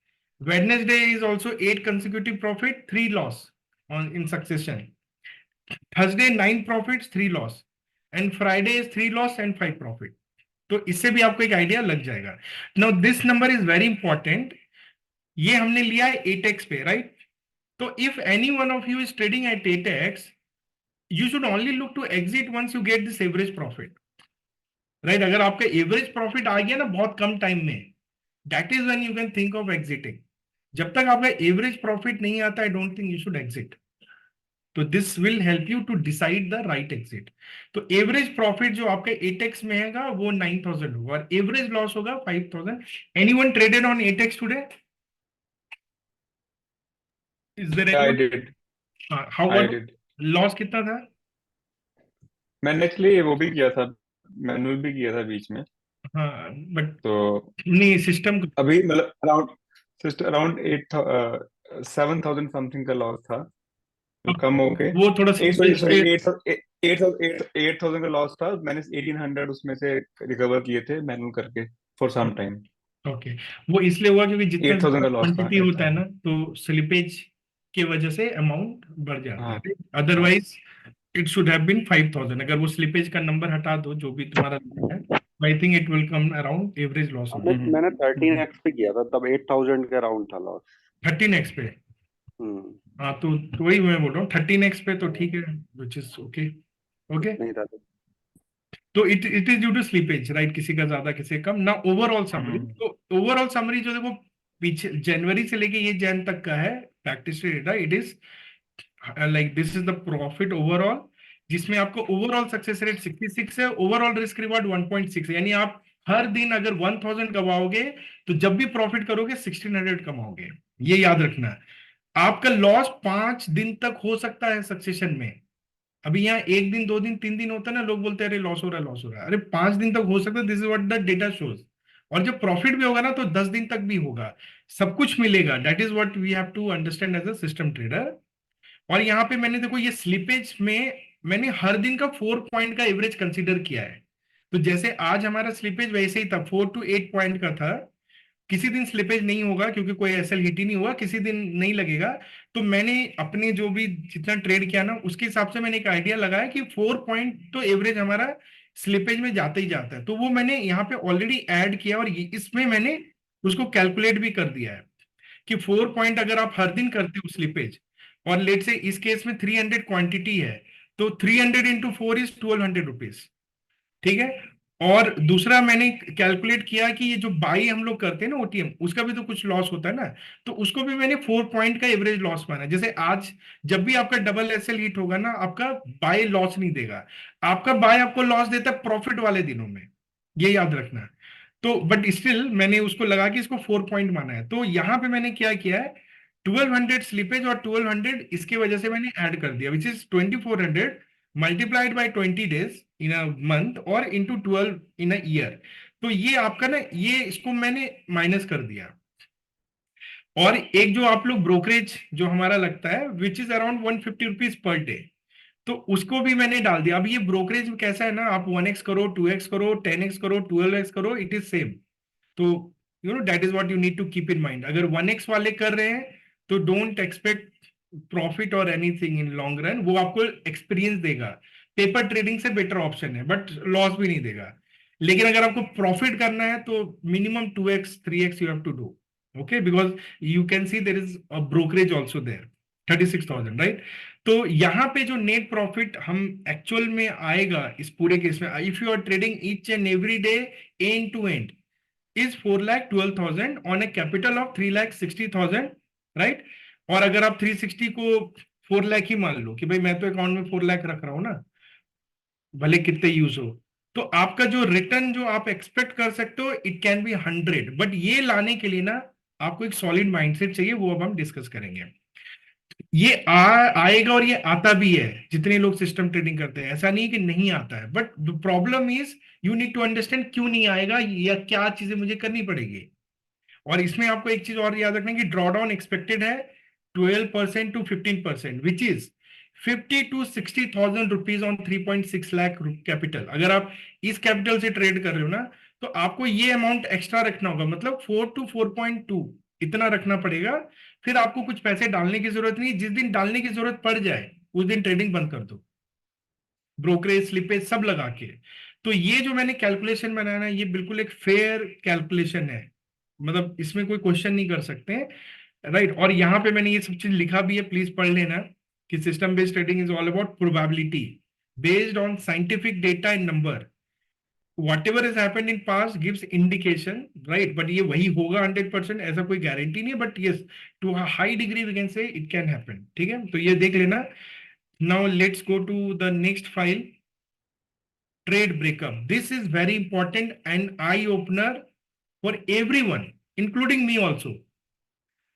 Wednesday is also 8 consecutive profit, 3 loss in succession. Thursday 9 profits, 3 loss, and Friday is 3 loss and 5 profit. तो इससे भी आपको एक आइडिया लग जाएगा. Now this number is very important. ये हमने लिया है 8x पे, राइट. तो if any one of you is trading at 8x, you should only look to exit once you get this average profit. Right. अगर आपका एवरेज प्रॉफिट आ गया ना बहुत कम टाइम में, that is when you can think of exiting. जब तक आपका average profit नहीं आता, I don't think you should exit. तो this will help you to decide the right exit. तो एवरेज प्रॉफिट जो आपका 8x में है वो 9000 होगा और एवरेज लॉस होगा 5000. Anyone traded on 8x today? Is there I anyone? did. How I was did. Loss कितना था? मैंने एक्चुअली वो भी किया था, मैनुअल भी किया था बीच में. हाँ बट तो नहीं सिस्टम अभी मतलब अराउंड 7,000 समथिंग का लॉस था, तो कम हो के वो थोड़ा सॉरी 8,000 का लॉस था. मैंने 1800 उसमें से रिकवर किए थे मैनुअल करके फॉर सम टाइम. ओके. वो इसलिए हुआ क्योंकि जितना 8,000 का लॉस था. क्वांटिटी होता है ना तो स्लिपेज की वजह से अमाउंट बढ़ जाता हाँ. है. Otherwise it should have been 5000. अगर वो स्लिपेज का नंबर हटा दो जो भी तुम्हारा है, I think it will come around average loss. मैंने 13x पे किया था, तब 8000 के अराउंड था लॉस. 13x पे? हाँ तो वही मैं बोल रहा हूँ 13x पे तो ठीक है, विच इज ओके. ओके. नहीं था. तो it is due to slippage, right. किसी का ज्यादा किसी का कम ना. ओवरऑल समरी, तो ओवरऑल समरी जो देखो पीछे जनवरी से लेके ये जैन तक का है practice data, it is like this is the profit overall, जिसमें आपको ओवरऑल सक्सेस रेट 66 है, ओवरऑल रिस्क रिवार्ड 1.6 है, यानी आप हर दिन अगर 1000 कमाओगे तो जब भी प्रॉफिट करोगे 1600 कमाओगे, ये याद रखना है। आपका लॉस 5 दिन तक हो सकता है सक्सेशन में। अभी यहाँ 1 दिन 2 दिन 3 दिन होता है ना, लोग बोलते हैं अरे लॉस हो रहा है लॉस हो रहा है, अरे 5 दिन तक हो सकता है, this is what the data shows. और जब प्रॉफिट भी होगा ना तो 10 दिन तक भी होगा, सब कुछ मिलेगा। That is what we have to understand as a system trader. और यहाँ पे मैंने देखो ये स्लिपेज में मैंने हर दिन का 4 पॉइंट का एवरेज कंसीडर किया है। तो जैसे आज हमारा स्लिपेज वैसे ही था, 4 to 8 पॉइंट का था। किसी दिन स्लिपेज नहीं होगा क्योंकि कोई एसएल हिट ही नहीं हुआ, किसी दिन नहीं लगेगा। तो मैंने अपने जो भी जितना ट्रेड किया ना उसके हिसाब से मैंने एक आइडिया लगाया कि 4 पॉइंट तो एवरेज हमारा स्लिपेज में जाता ही जाता है, तो वो मैंने यहाँ पे ऑलरेडी ऐड किया और इसमें मैंने उसको कैलकुलेट भी कर दिया है कि 4 पॉइंट अगर आप हर दिन करते हो स्लिपेज, और लेट से इस केस में 300 क्वांटिटी है, तो 300 इंटू 4 इज 1200 रुपीज, ठीक है। और दूसरा मैंने कैलकुलेट किया कि ये जो बाई हम लोग करते हैं ना ओटीएम, उसका भी तो कुछ लॉस होता है ना, तो उसको भी मैंने 4 पॉइंट का एवरेज लॉस माना। जैसे आज जब भी आपका डबल एसएल हिट होगा ना, आपका बाय लॉस नहीं देगा, आपका बाय आपको लॉस देता है प्रॉफिट वाले दिनों में, ये याद रखना। तो बट स्टिल मैंने उसको लगा कि इसको 4 पॉइंट माना है। तो यहाँ पे मैंने क्या किया है, 1200 स्लिपेज और 1200 इसकी वजह से मैंने ऐड कर दिया, which is 2400 multiplied by 20 days in a month और इनटू 12 इन अ ईयर। तो ये आपका ना, ये इसको मैंने माइनस कर दिया। और एक जो आप लोग ब्रोकरेज जो हमारा लगता है which is around 150 rupees per day, तो उसको भी मैंने डाल दिया। अब ये ब्रोकरेज कैसा है ना, आप 1x करो, 2x करो, 10x करो, 12x करो, इट इज सेम। तो you know that is what you need to keep in mind. अगर 1x वाले कर रहे हैं तो डोंट एक्सपेक्ट प्रॉफिट और एनीथिंग इन लॉन्ग रन, वो आपको एक्सपीरियंस देगा। पेपर ट्रेडिंग से बेटर ऑप्शन है बट लॉस भी नहीं देगा। लेकिन अगर आपको प्रॉफिट करना है तो minimum 2x 3x you have to do, okay, because you can see there is a brokerage also there 36,000, right. तो यहाँ पे जो नेट प्रॉफिट हम एक्चुअल में आएगा इस पूरे केस में, if you are trading each and every day end to end, is 4,12,000 on a capital of 3,60,000, right. और अगर आप 360 को 4 लाख ही मान लो कि भाई मैं तो अकाउंट में 4 लाख रख रहा हूं ना, भले कितने यूज हो, तो आपका जो रिटर्न जो आप एक्सपेक्ट कर सकते हो इट कैन बी 100। बट ये लाने के लिए ना आपको एक सॉलिड माइंडसेट चाहिए, वो अब हम डिस्कस करेंगे। ये आएगा और ये आता भी है, जितने लोग सिस्टम ट्रेडिंग करते हैं, ऐसा नहीं कि नहीं आता है, but the problem is you need to understand क्यों नहीं आएगा या क्या चीजें मुझे करनी पड़ेगी। और इसमें आपको एक चीज और याद रखना है कि ड्रॉडाउन एक्सपेक्टेड है 12% to 15%, which is 50 to 60,000 rupees on 3.6 lakh capital. अगर आप इस कैपिटल से ट्रेड कर रहे हो ना, तो आपको ये अमाउंट एक्स्ट्रा रखना होगा, मतलब 4 to 4.2 इतना रखना पड़ेगा। फिर आपको कुछ पैसे डालने की जरूरत नहीं, जिस दिन डालने की जरूरत पड़ जाए उस दिन ट्रेडिंग बंद कर दो, ब्रोकरेज स्लिपेज सब लगा के। तो ये जो मैंने कैलकुलेशन बनाया ना, ये बिल्कुल एक फेयर कैलकुलेशन है, मतलब इसमें कोई क्वेश्चन नहीं कर सकते, राइट। और यहाँ पे मैंने ये सब चीज लिखा भी है, प्लीज पढ़ लेना कि system based trading is all about probability based on scientific data and number. whatever has happened in past gives indication, right, but ये वही होगा 100%, ऐसा कोई गारंटी नहीं है, but yes to a high degree we can say it can happen, ठीक है। तो ये देख लेना। now let's go to the next file, trade breakup. This is very important and eye opener for everyone including me also.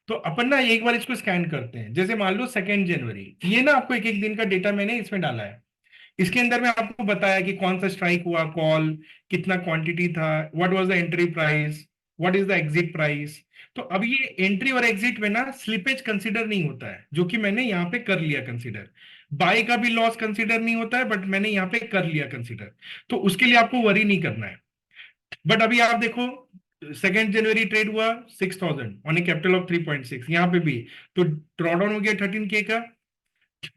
तो अपन ना एक बार इसको स्कैन करते हैं। जैसे मान लो 2 जनवरी, ये ना आपको एक एक दिन का डेटा मैंने इसमें डाला है। इसके अंदर में आपको बताया कि कौन सा स्ट्राइक हुआ कॉल, कितना क्वांटिटी था, what was the entry price, what is the exit price. तो अब ये एंट्री और एग्जिट में ना स्लिपेज कंसीडर नहीं होता है, जो कि मैंने यहाँ पे कर लिया कंसीडर। बाय का भी लॉस कंसीडर नहीं होता है, बट मैंने यहाँ पे कर लिया कंसीडर, तो उसके लिए आपको वरी नहीं करना है। बट अभी आप देखो 2 जनवरी ट्रेड हुआ 6,000 ऑन ए कैपिटल ऑफ 3.6, यहाँ पे भी तो ड्रॉडाउन हो गया 13K का।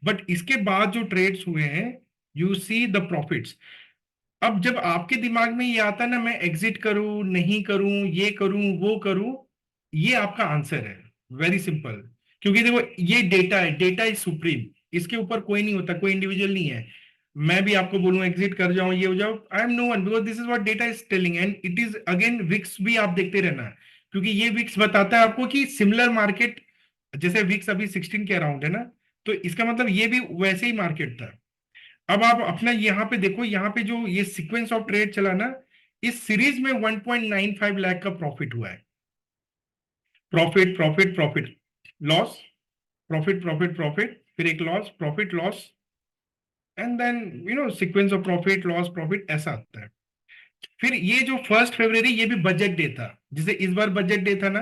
बट इसके बाद जो ट्रेड्स हुए हैं, यू सी द प्रॉफिट्स। अब जब आपके दिमाग में ये आता है ना, मैं एग्जिट करूं नहीं करूं, ये करूं वो करूं, ये आपका आंसर है, वेरी सिंपल। क्योंकि देखो ये डेटा है, डेटा इज सुप्रीम, इसके ऊपर कोई नहीं होता, कोई इंडिविजुअल नहीं है। मैं भी आपको बोलूं एग्जिट कर जाऊं, ये हो जाओ, I am no one, because this is what data is telling and it is again VIX भी आप देखते रहना, क्योंकि ये विक्स बताता है आपको कि सिमिलर मार्केट, जैसे विक्स अभी 16 के अराउंड है ना, तो इसका मतलब ये भी वैसे ही मार्केट था। अब आप अपना यहाँ पे देखो, यहाँ पे जो ये सीक्वेंस ऑफ ट्रेड चला ना, इस सीरीज में 1.95 लाख का प्रॉफिट हुआ है। Profit profit profit loss, profit profit profit, फिर एक loss, profit loss, and then sequence of profit loss profit, ऐसा आता है। फिर ये जो 1 फरवरी ये भी बजट डे था, जिसे इस बार बजट डे था ना,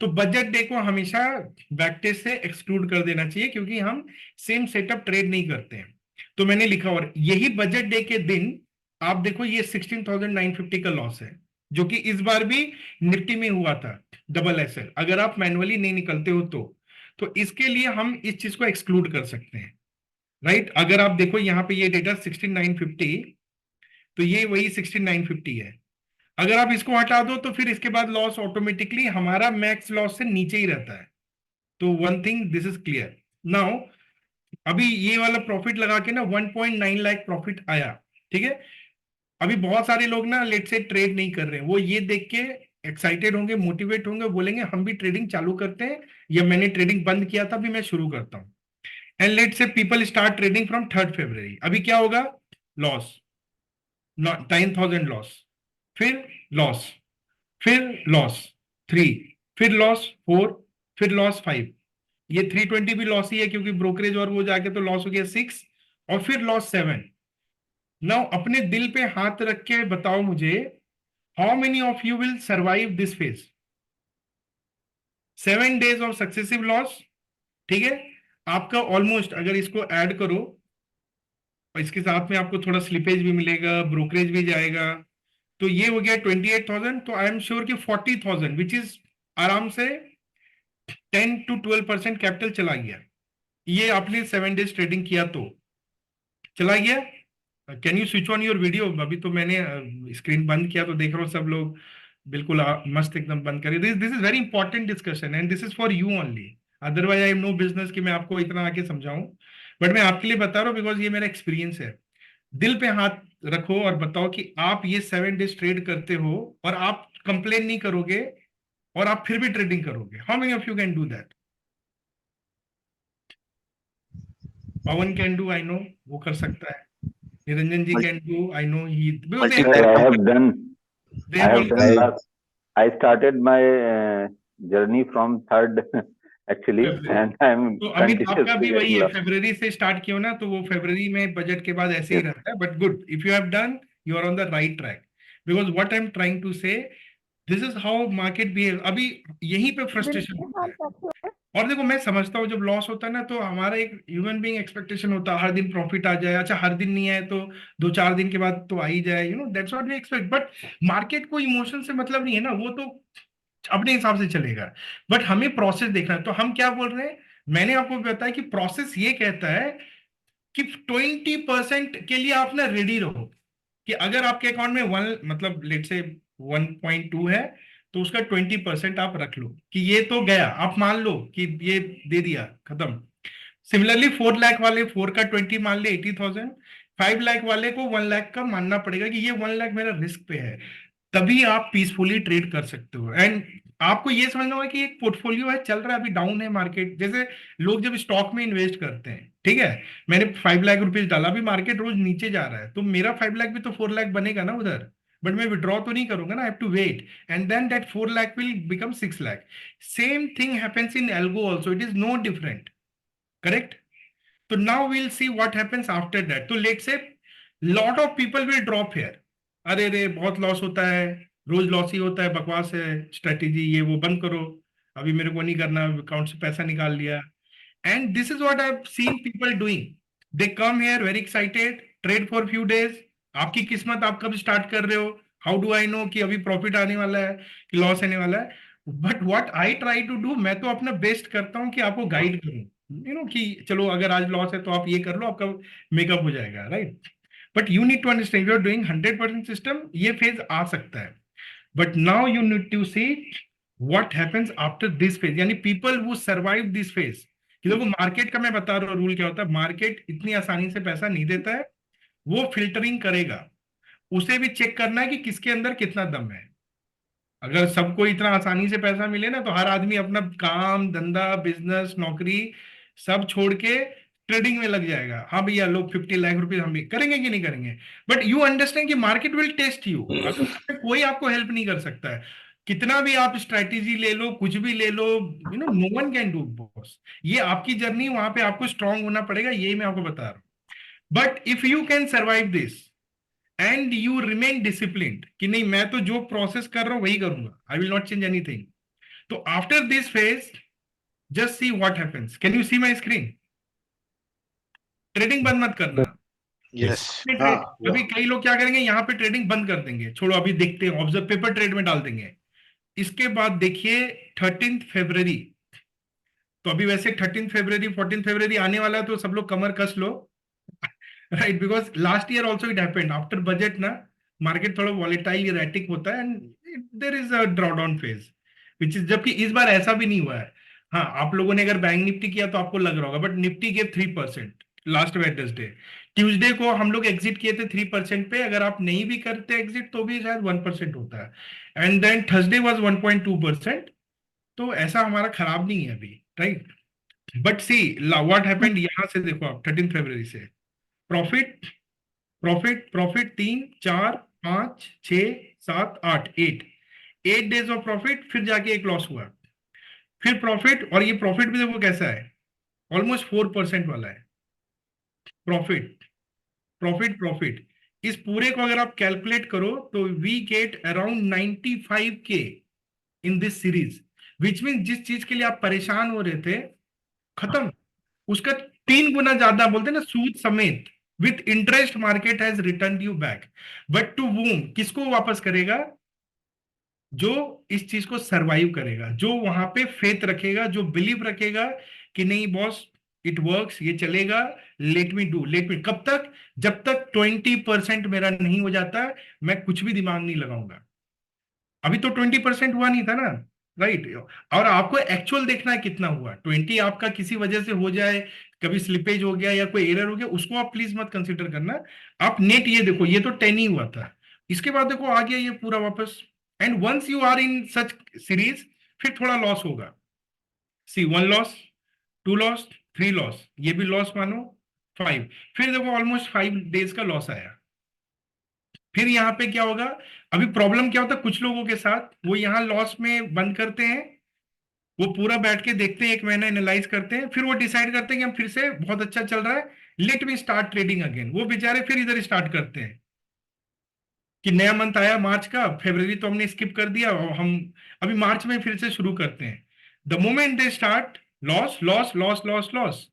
तो बजट डे को हमेशा बैकटेस्ट से एक्सक्लूड कर देना चाहिए, क्योंकि हम सेम सेटअप ट्रेड नहीं करते हैं। तो मैंने लिखा, और यही बजट डे के दिन आप देखो ये 16,950 का लॉस है, जो कि इस बार भी निफ्टी में हुआ था, डबल एसएल, अगर आप मैनुअली नहीं निकलते हो तो इसके लिए हम इस चीज को एक्सक्लूड कर सकते हैं, राइट। अगर आप देखो यहाँ पे ये डेटा 16,950, तो ये वही 16,950 है। अगर आप इसको हटा दो तो फिर इसके बाद लॉस ऑटोमेटिकली हमारा मैक्स लॉस से नीचे ही रहता है। तो one thing this is clear now. अभी ये वाला प्रॉफिट लगा के ना 1.9 लाख प्रॉफिट आया, ठीक है। अभी बहुत सारे लोग ना लेट से ट्रेड नहीं कर रहे हैं, वो ये देख के एक्साइटेड होंगे, मोटिवेट होंगे, बोलेंगे हम भी ट्रेडिंग चालू करते हैं, या मैंने ट्रेडिंग बंद किया था, अभी मैं शुरू करता हूं। एंड लेट से पीपल स्टार्ट ट्रेडिंग फ्रॉम 3 फरवरी। अभी क्या होगा? लॉस, 9,000 लॉस, फिर लॉस, फिर लॉस 3, फिर लॉस 4, फिर लॉस 5। ये 320 भी लॉस ही है, क्योंकि ब्रोकरेज और वो जाके तो लॉस हो गया 6, और फिर लॉस 7। नाउ अपने दिल पे हाथ रख के बताओ मुझे, how many of you will survive this phase? 7 days of successive loss, ठीक है। आपका ऑलमोस्ट, अगर इसको ऐड करो और इसके साथ में आपको थोड़ा स्लिपेज भी मिलेगा, ब्रोकरेज भी जाएगा, तो ये हो गया 28,000। तो आई एम श्योर कि 40,000 विच इज आराम से 10 to 12% कैपिटल चला गया। ये आपने 7 days ट्रेडिंग किया तो चला गया। Can you switch on your video? अभी तो मैंने स्क्रीन बंद किया तो देख रहा हूँ सब लोग बिल्कुल मस्त एकदम बंद करिए। This is very important discussion and this is for you only, otherwise I have no business कि मैं आपको इतना आके समझाऊं, बट मैं आपके लिए बता रहा हूँ बिकॉज ये मेरा एक्सपीरियंस है। दिल पे हाथ रखो और बताओ कि आप ये 7 days ट्रेड करते हो और आप कंप्लेन नहीं करोगे और आप फिर भी ट्रेडिंग करोगे। How many of you can do that? Pawan can do, I know, वो कर सकता है। Niranjan ji can do, I know he, I have done. I have done last. I started my journey from 3rd actually, and I'm तो अमित आपका continuously भी वही getting है, lost. फरवरी से स्टार्ट किया ना, तो वो फरवरी में बजट के बाद ऐसे ही रहता है। But good, if you have done, you are on the right track, because what I am trying to say, this is how market behave. अभी यहीं पे फ्रस्ट्रेशन होता है। और देखो, मैं समझता हूँ जब लॉस होता है ना, तो हमारा एक ह्यूमन बीइंग एक्सपेक्टेशन होता है हर दिन प्रॉफिट आ जाए। अच्छा, हर दिन नहीं आए तो 2-4 दिन के बाद तो आ ही जाए, that's what we expect. But market को इमोशन से मतलब नहीं है ना, वो तो अपने हिसाब से चलेगा। बट हमें प्रोसेस देखना है। तो हम क्या बोल रहे हैं, मैंने आपको बताया कि प्रोसेस ये कहता है कि 20% के लिए आप ना रेडी रहो, कि अगर आपके अकाउंट में 1 मतलब लेट से 1.2 है, तो उसका 20% आप रख लो कि ये तो गया, आप मान लो कि ये दे दिया, खत्म। सिमिलरली 4 लाख वाले 4 का 20 मान ले 80,000, 5 लाख वाले को 1 लाख का मानना पड़ेगा कि ये 1 लाख मेरा रिस्क पे है, तभी आप पीसफुली ट्रेड कर सकते हो। एंड आपको ये समझना होगा कि एक पोर्टफोलियो है, चल रहा है, अभी डाउन है मार्केट। जैसे लोग जब स्टॉक में इन्वेस्ट करते हैं, ठीक है, मैंने 5 लाख रुपीज डाला, अभी मार्केट रोज नीचे जा रहा है, तो मेरा 5 लाख भी तो 4 लाख बनेगा ना उधर, बट मैं विड्रॉ तो नहीं करूंगा ना, I have to wait, and then that 4 lakh will become 6 lakh. Same thing happens in algo also, it is no different, correct? तो now we'll see what happens after that. तो let's say lot of people will drop here, अरे रे बहुत loss होता है, रोज loss ही होता है, बकवास है स्ट्रेटेजी, ये वो बंद करो, अभी मेरे को नहीं करना, अकाउंट से पैसा निकाल लिया। And this is what I have seen people doing, they come here very excited, trade for few days. आपकी किस्मत, आप कब स्टार्ट कर रहे हो, हाउ डू आई नो कि अभी प्रॉफिट आने वाला है कि लॉस आने वाला है? But what I try to do, मैं तो अपना बेस्ट करता हूं कि आपको गाइड करूं, कि चलो अगर आज लॉस है तो आप ये कर लो, आपका मेकअप हो जाएगा, right? But you need to understand, you are doing 100% system, ये फेज आ सकता है, but now you need to see what happens after this phase, यानी people who survive this phase. कि देखो मार्केट का मैं बता रहा हूँ रूल क्या होता है, मार्केट इतनी आसानी से पैसा नहीं देता है, वो फिल्टरिंग करेगा, उसे भी चेक करना है कि किसके अंदर कितना दम है। अगर सबको इतना आसानी से पैसा मिले ना, तो हर आदमी अपना काम धंधा बिजनेस नौकरी सब छोड़ के ट्रेडिंग में लग जाएगा। हाँ भैया लो 50 लाख रुपए हम भी करेंगे कि नहीं करेंगे, बट यू अंडरस्टैंड कि मार्केट विल टेस्ट यू। कोई आपको हेल्प नहीं कर सकता है, कितना भी आप स्ट्रैटेजी ले लो, कुछ भी ले लो, you know no one can do boss. ये आपकी जर्नी, वहां पे आपको स्ट्रांग होना पड़ेगा, यही मैं आपको बता रहा हूँ। But if you can survive this and you remain disciplined कि नहीं मैं तो जो प्रोसेस कर रहा हूं वही करूंगा, I will not change anything, तो after this phase just see what happens. Can you see my screen? Trading बंद मत करना। यस अभी कई लोग क्या करेंगे, यहाँ पे ट्रेडिंग बंद कर देंगे, छोड़ो अभी देखते हैं, ऑब्जर्व पेपर ट्रेड में डाल देंगे। इसके बाद देखिए 13 फरवरी, तो अभी वैसे 13 फरवरी 14 फरवरी आने वाला है, तो सब लोग कमर कस लो, right? Because last year also it happened after budget ना, मार्केट थोड़ा वॉलेटाइल इरेटिक होता है and there is a drawdown phase which is, जबकि इस बार ऐसा भी नहीं हुआ है। हाँ, आप लोगों ने अगर बैंक निफ्टी किया तो आपको लग रहा होगा, बट निफ्टी के 3% लास्ट वेडनेसडे। ट्यूसडे को हम लोग एग्जिट किए थे 3% पे, अगर आप नहीं भी करते एग्जिट तो भी शायद 1% होता है, एंड देन थर्सडे वाज 1.2%। तो ऐसा हमारा खराब नहीं है अभी, right? But see what happened, यहां से देखो आप 13 फरवरी से profit profit profit 3 4 5 6 7 8 8 days of profit, फिर जाके एक लॉस हुआ, फिर प्रॉफिट, और ये प्रॉफिट भी देखो कैसा है, ऑलमोस्ट 4% वाला है प्रॉफिट प्रॉफिट प्रॉफिट। इस पूरे को अगर आप कैलकुलेट करो तो we get around 95K in this series, which mean जिस चीज के लिए आप परेशान हो रहे थे खत्म, उसका 3 गुना ज्यादा, बोलते ना सूद समेत, with interest market has return you back. But to whom, किसको वापस करेगा? जो इस चीज को सरवाइव करेगा, जो वहां पे फेथ रखेगा, जो बिलीव रखेगा कि नहीं बॉस इट वर्क्स, ये चलेगा, let me do, let me. कब तक? जब तक 20% मेरा नहीं हो जाता मैं कुछ भी दिमाग नहीं लगाऊंगा। अभी तो 20% हुआ नहीं था ना, राइट? और आपको एक्चुअल देखना है कितना हुआ। 20 आपका किसी वजह से हो जाए, कभी स्लिपेज हो गया या कोई एरर हो गया, उसको आप प्लीज मत कंसिडर करना। आप नेट ये देखो, ये तो 10 ही हुआ था, इसके बाद देखो आ गया ये पूरा वापस। And once you are in such series, फिर थोड़ा लॉस होगा। सी 1 लॉस, 2 लॉस, 3 लॉस, ये भी लॉस मानो 5, फिर देखो ऑलमोस्ट 5 डेज का लॉस आया। फिर यहाँ पे क्या होगा? अभी प्रॉब्लम क्या होता है कुछ लोगों के साथ, वो यहाँ लॉस में बंद करते हैं, वो पूरा बैठ के देखते हैं, 1 महीना एनालाइज करते हैं, फिर वो डिसाइड करते हैं कि हम फिर से बहुत अच्छा चल रहा है, let me start trading again. वो बेचारे फिर इधर स्टार्ट करते हैं कि नया मंथ आया मार्च का, फरवरी तो हमने स्किप कर दिया और हम अभी मार्च में फिर से शुरू करते हैं। The moment they start, loss loss loss loss loss,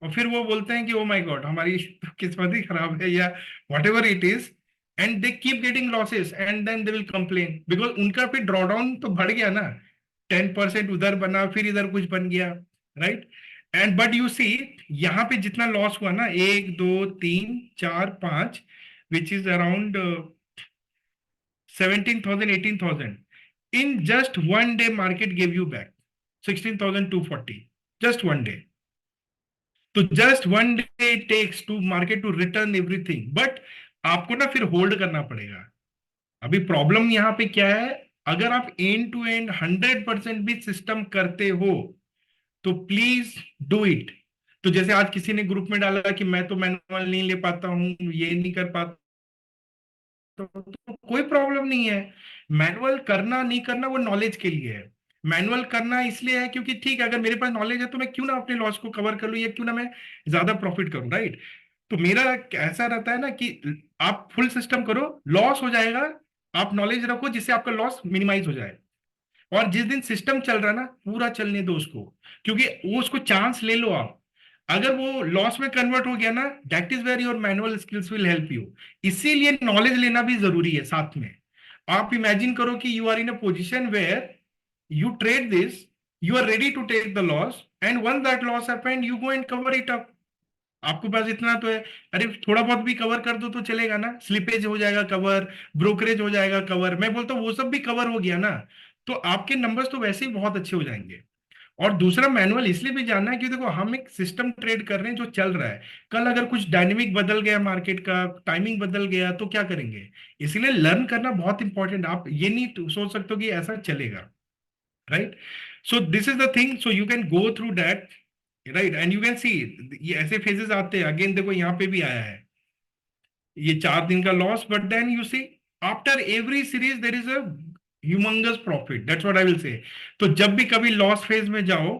और फिर वो बोलते हैं कि ओ माय गॉड हमारी किस्मत ही खराब है या whatever it is, and they keep getting losses and then they will complain, because उनका फिर ड्रॉडाउन तो बढ़ गया ना, 10% उधर बना, फिर इधर कुछ बन गया, right? And but you see यहाँ पे जितना लॉस हुआ ना, 1 2 3 4 5, which is around 17,000 18,000, in just 1 day market gave you back 16,240, just 1 day. तो just 1 day it takes to market to return everything, but आपको ना फिर होल्ड करना पड़ेगा। अभी प्रॉब्लम यहाँ पे क्या है, अगर आप एंड टू एंड 100% भी सिस्टम करते हो तो प्लीज डू इट। तो जैसे आज किसी ने ग्रुप में डाला कि मैं तो मैनुअल नहीं ले पाता हूँ, ये नहीं कर पाता, तो कोई प्रॉब्लम नहीं है। मैनुअल करना नहीं करना वो नॉलेज के लिए है। मैनुअल करना इसलिए है क्योंकि ठीक है, अगर मेरे पास नॉलेज है तो मैं क्यों ना अपने लॉस को कवर कर लूं, या क्यों ना मैं ज्यादा प्रॉफिट करूं, राइट? तो मेरा ऐसा रहता है ना कि आप फुल सिस्टम करो, लॉस हो जाएगा, आप नॉलेज रखो जिससे आपका लॉस मिनिमाइज हो जाए। और जिस दिन सिस्टम चल रहा है ना, पूरा चलने दो उसको, क्योंकि वो उसको चांस ले लो आप। अगर वो लॉस में कन्वर्ट हो गया ना, that is where your manual skills will help you. इसीलिए नॉलेज लेना भी जरूरी है साथ में। आप इमेजिन करो कि you are in a position where you trade this, you are ready to take the loss, and once that loss happened you go and cover it up. आपके पास इतना तो है, अरे थोड़ा बहुत भी कवर कर दो तो चलेगा ना, स्लिपेज हो जाएगा कवर, ब्रोकरेज हो जाएगा कवर, मैं बोलता हूँ वो सब भी कवर हो गया ना, तो आपके नंबर्स तो वैसे ही बहुत अच्छे हो जाएंगे। और दूसरा मैनुअल इसलिए भी जानना है कि देखो हम एक सिस्टम ट्रेड कर रहे हैं जो चल रहा है, कल अगर कुछ डायनेमिक बदल गया मार्केट का, टाइमिंग बदल गया तो क्या करेंगे? इसलिए लर्न करना बहुत इंपॉर्टेंट। आप ये नहीं सोच सकते कि ऐसा चलेगा, right? So this is the thing, so you can go through that right, and you can सी ये ऐसे फेजेस आते हैं। अगेन देखो यहाँ पे भी आया है ये 4 दिन का loss, but then you see after every series there is a humongous profit, that's what I will say. तो जब भी कभी लॉस फेज में जाओ,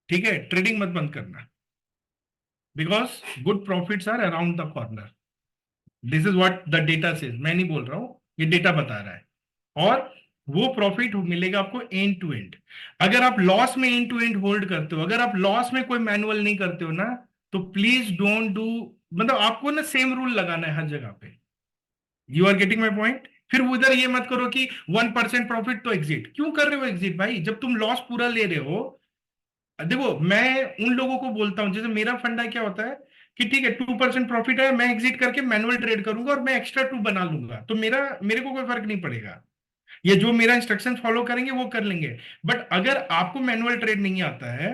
ठीक है, ट्रेडिंग मत बंद करना, because good profits are around the corner. This is what the data says, मैं नहीं बोल रहा हूं, ये डेटा बता रहा है। और वो प्रॉफिट मिलेगा आपको एंड टू एंड। अगर आप लॉस में एंड टू एंड होल्ड करते हो, अगर आप लॉस में कोई मैनुअल नहीं करते हो ना, तो प्लीज डोंट डू, मतलब आपको ना सेम रूल लगाना है हर जगह पे। You are getting my point. फिर उधर ये मत करो कि 1% प्रॉफिट तो एग्जिट क्यों कर रहे हो। एग्जिट भाई, जब तुम लॉस पूरा ले रहे हो, देखो मैं उन लोगों को बोलता हूं, जैसे मेरा फंडा क्या होता है कि ठीक है 2% प्रॉफिट है, मैं एग्जिट करके मैनुअल ट्रेड करूंगा और मैं एक्स्ट्रा 2 बना लूंगा, तो मेरे को कोई फर्क नहीं पड़ेगा। ये जो मेरा इंस्ट्रक्शन फॉलो करेंगे वो कर लेंगे। बट अगर आपको मैनुअल ट्रेड नहीं आता है,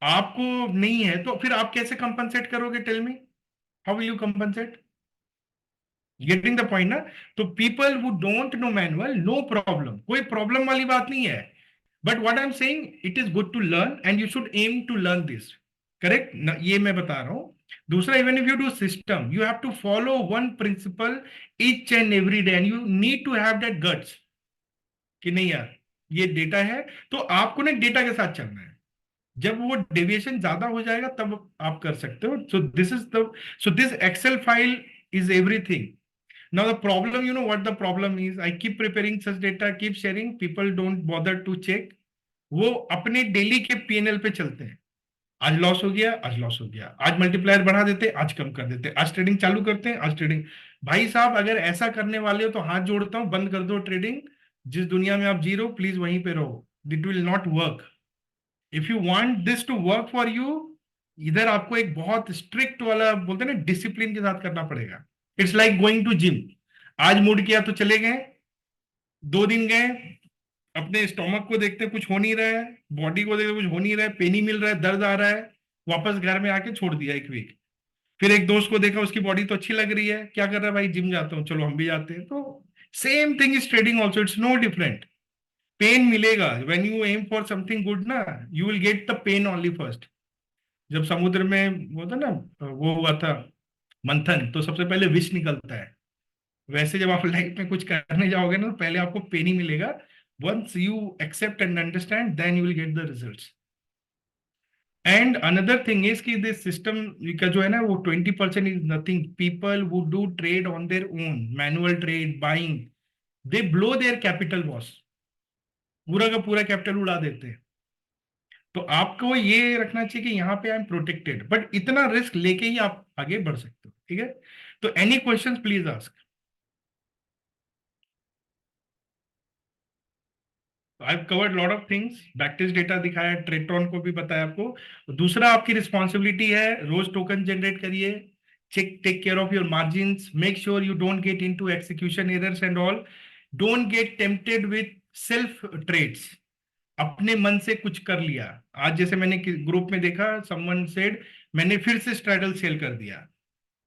आपको नहीं है, तो फिर आप कैसे कंपनसेट करोगे? Tell me, how will you compensate? Getting the point ना। तो people who don't know manual, no problem, कोई प्रॉब्लम वाली बात नहीं है। But what I am saying, it is good to learn and you should aim to learn this, correct? ये मैं बता रहा हूं। दूसरा, even if you do system, you have to follow one principle each and every day, and you need to have that guts कि नहीं यार ये डेटा है, तो आपको ना डेटा के साथ चलना है। जब वो डेविएशन ज्यादा हो जाएगा तब आप कर सकते हो। So this is the, so this excel file is everything. Now the problem, you know what the problem is, I keep preparing such data, keep sharing, people don't bother to check. वो अपने daily के PNL पे चलते हैं। आज loss हो गया, आज लॉस हो गया, आज मल्टीप्लायर बढ़ा देते, आज कम कर देते, आज ट्रेडिंग चालू करते हैं, आज ट्रेडिंग। भाई साहब, अगर ऐसा करने वाले हो तो हाथ जोड़ता हूं, बंद कर दो ट्रेडिंग। जिस दुनिया में आप जी रहे हो, प्लीज वहीं पे रहो। It will not work. If you want this to work for you, इधर आपको एक बहुत स्ट्रिक्ट वाला, बोलते हैं ना, डिसिप्लिन के साथ करना पड़ेगा। It's like going to gym. आज मूड किया तो चले गए, 2 दिन गए, अपने स्टोमक को देखते कुछ हो नहीं रहा है, बॉडी को देखते कुछ हो नहीं रहा है, पेन ही मिल रहा है, दर्द आ रहा है, वापस घर में आके छोड़ दिया 1 वीक। फिर एक दोस्त को देखा, उसकी बॉडी तो अच्छी लग रही है, क्या कर रहा है भाई? जिम जाता हूँ, चलो हम भी जाते हैं। तो same thing is trading also, it's no different. Pain मिलेगा when you aim for something good ना, you will get the pain only first. जब समुद्र में वो था ना, वो हुआ था मंथन, तो सबसे पहले विष निकलता है। वैसे जब आप लाइफ में कुछ करने जाओगे ना, तो पहले आपको पेन ही मिलेगा। Once you accept and understand, then you will get the results. And another thing is कि दिस सिस्टम का जो है ना, वो 20% is nothing. People who do trade on their own, manual trade, buying, they blow their capital loss, पूरा का पूरा capital उड़ा देते हैं। तो आपको ये रखना चाहिए कि यहाँ पे आई एम प्रोटेक्टेड, बट इतना रिस्क लेके ही आप आगे बढ़ सकते हो, ठीक है? तो any questions please ask. I covered lot of things, backtest data दिखाया, ट्रेट्रॉन को भी बताया आपको। दूसरा, आपकी रिस्पॉन्सिबिलिटी है, रोज टोकन जनरेट करिए, check, take care of your margins, make sure you don't get into execution errors and all. Don't get tempted with self trades. अपने मन से कुछ कर लिया, आज जैसे मैंने ग्रुप में देखा, समवन सेड मैंने फिर से स्ट्रैडल सेल कर दिया।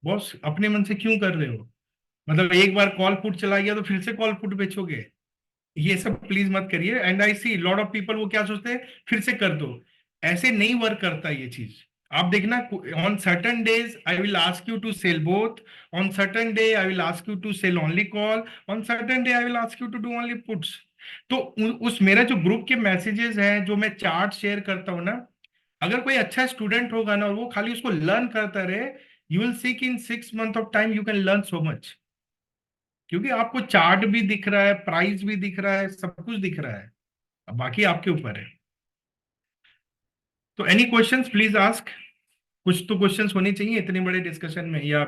बॉस, अपने मन से क्यों कर रहे हो? मतलब एक बार कॉल पुट चला गया तो फिर से कॉल पुट बेचोगे? ये सब प्लीज मत करिए। And I see lot of people, वो क्या सोचते हैं, फिर से कर दो। ऐसे नहीं वर्क करता ये चीज। आप देखना, on certain days I will ask you to sell both, on certain day I will ask you to sell only call, on certain day I will ask you to do only puts. तो उस मेरा जो group के messages हैं, जो मैं chart share करता हूं ना, अगर कोई अच्छा स्टूडेंट होगा ना और वो खाली उसको लर्न करता रहे, यू विल सी कि इन 6 months of time you can learn so much. क्योंकि आपको चार्ट भी दिख रहा है, प्राइस भी दिख रहा है, सब कुछ दिख रहा है। अब बाकी आपके ऊपर है। तो एनी क्वेश्चंस प्लीज आस्क। कुछ तो क्वेश्चंस होने चाहिए इतने बड़े डिस्कशन में, या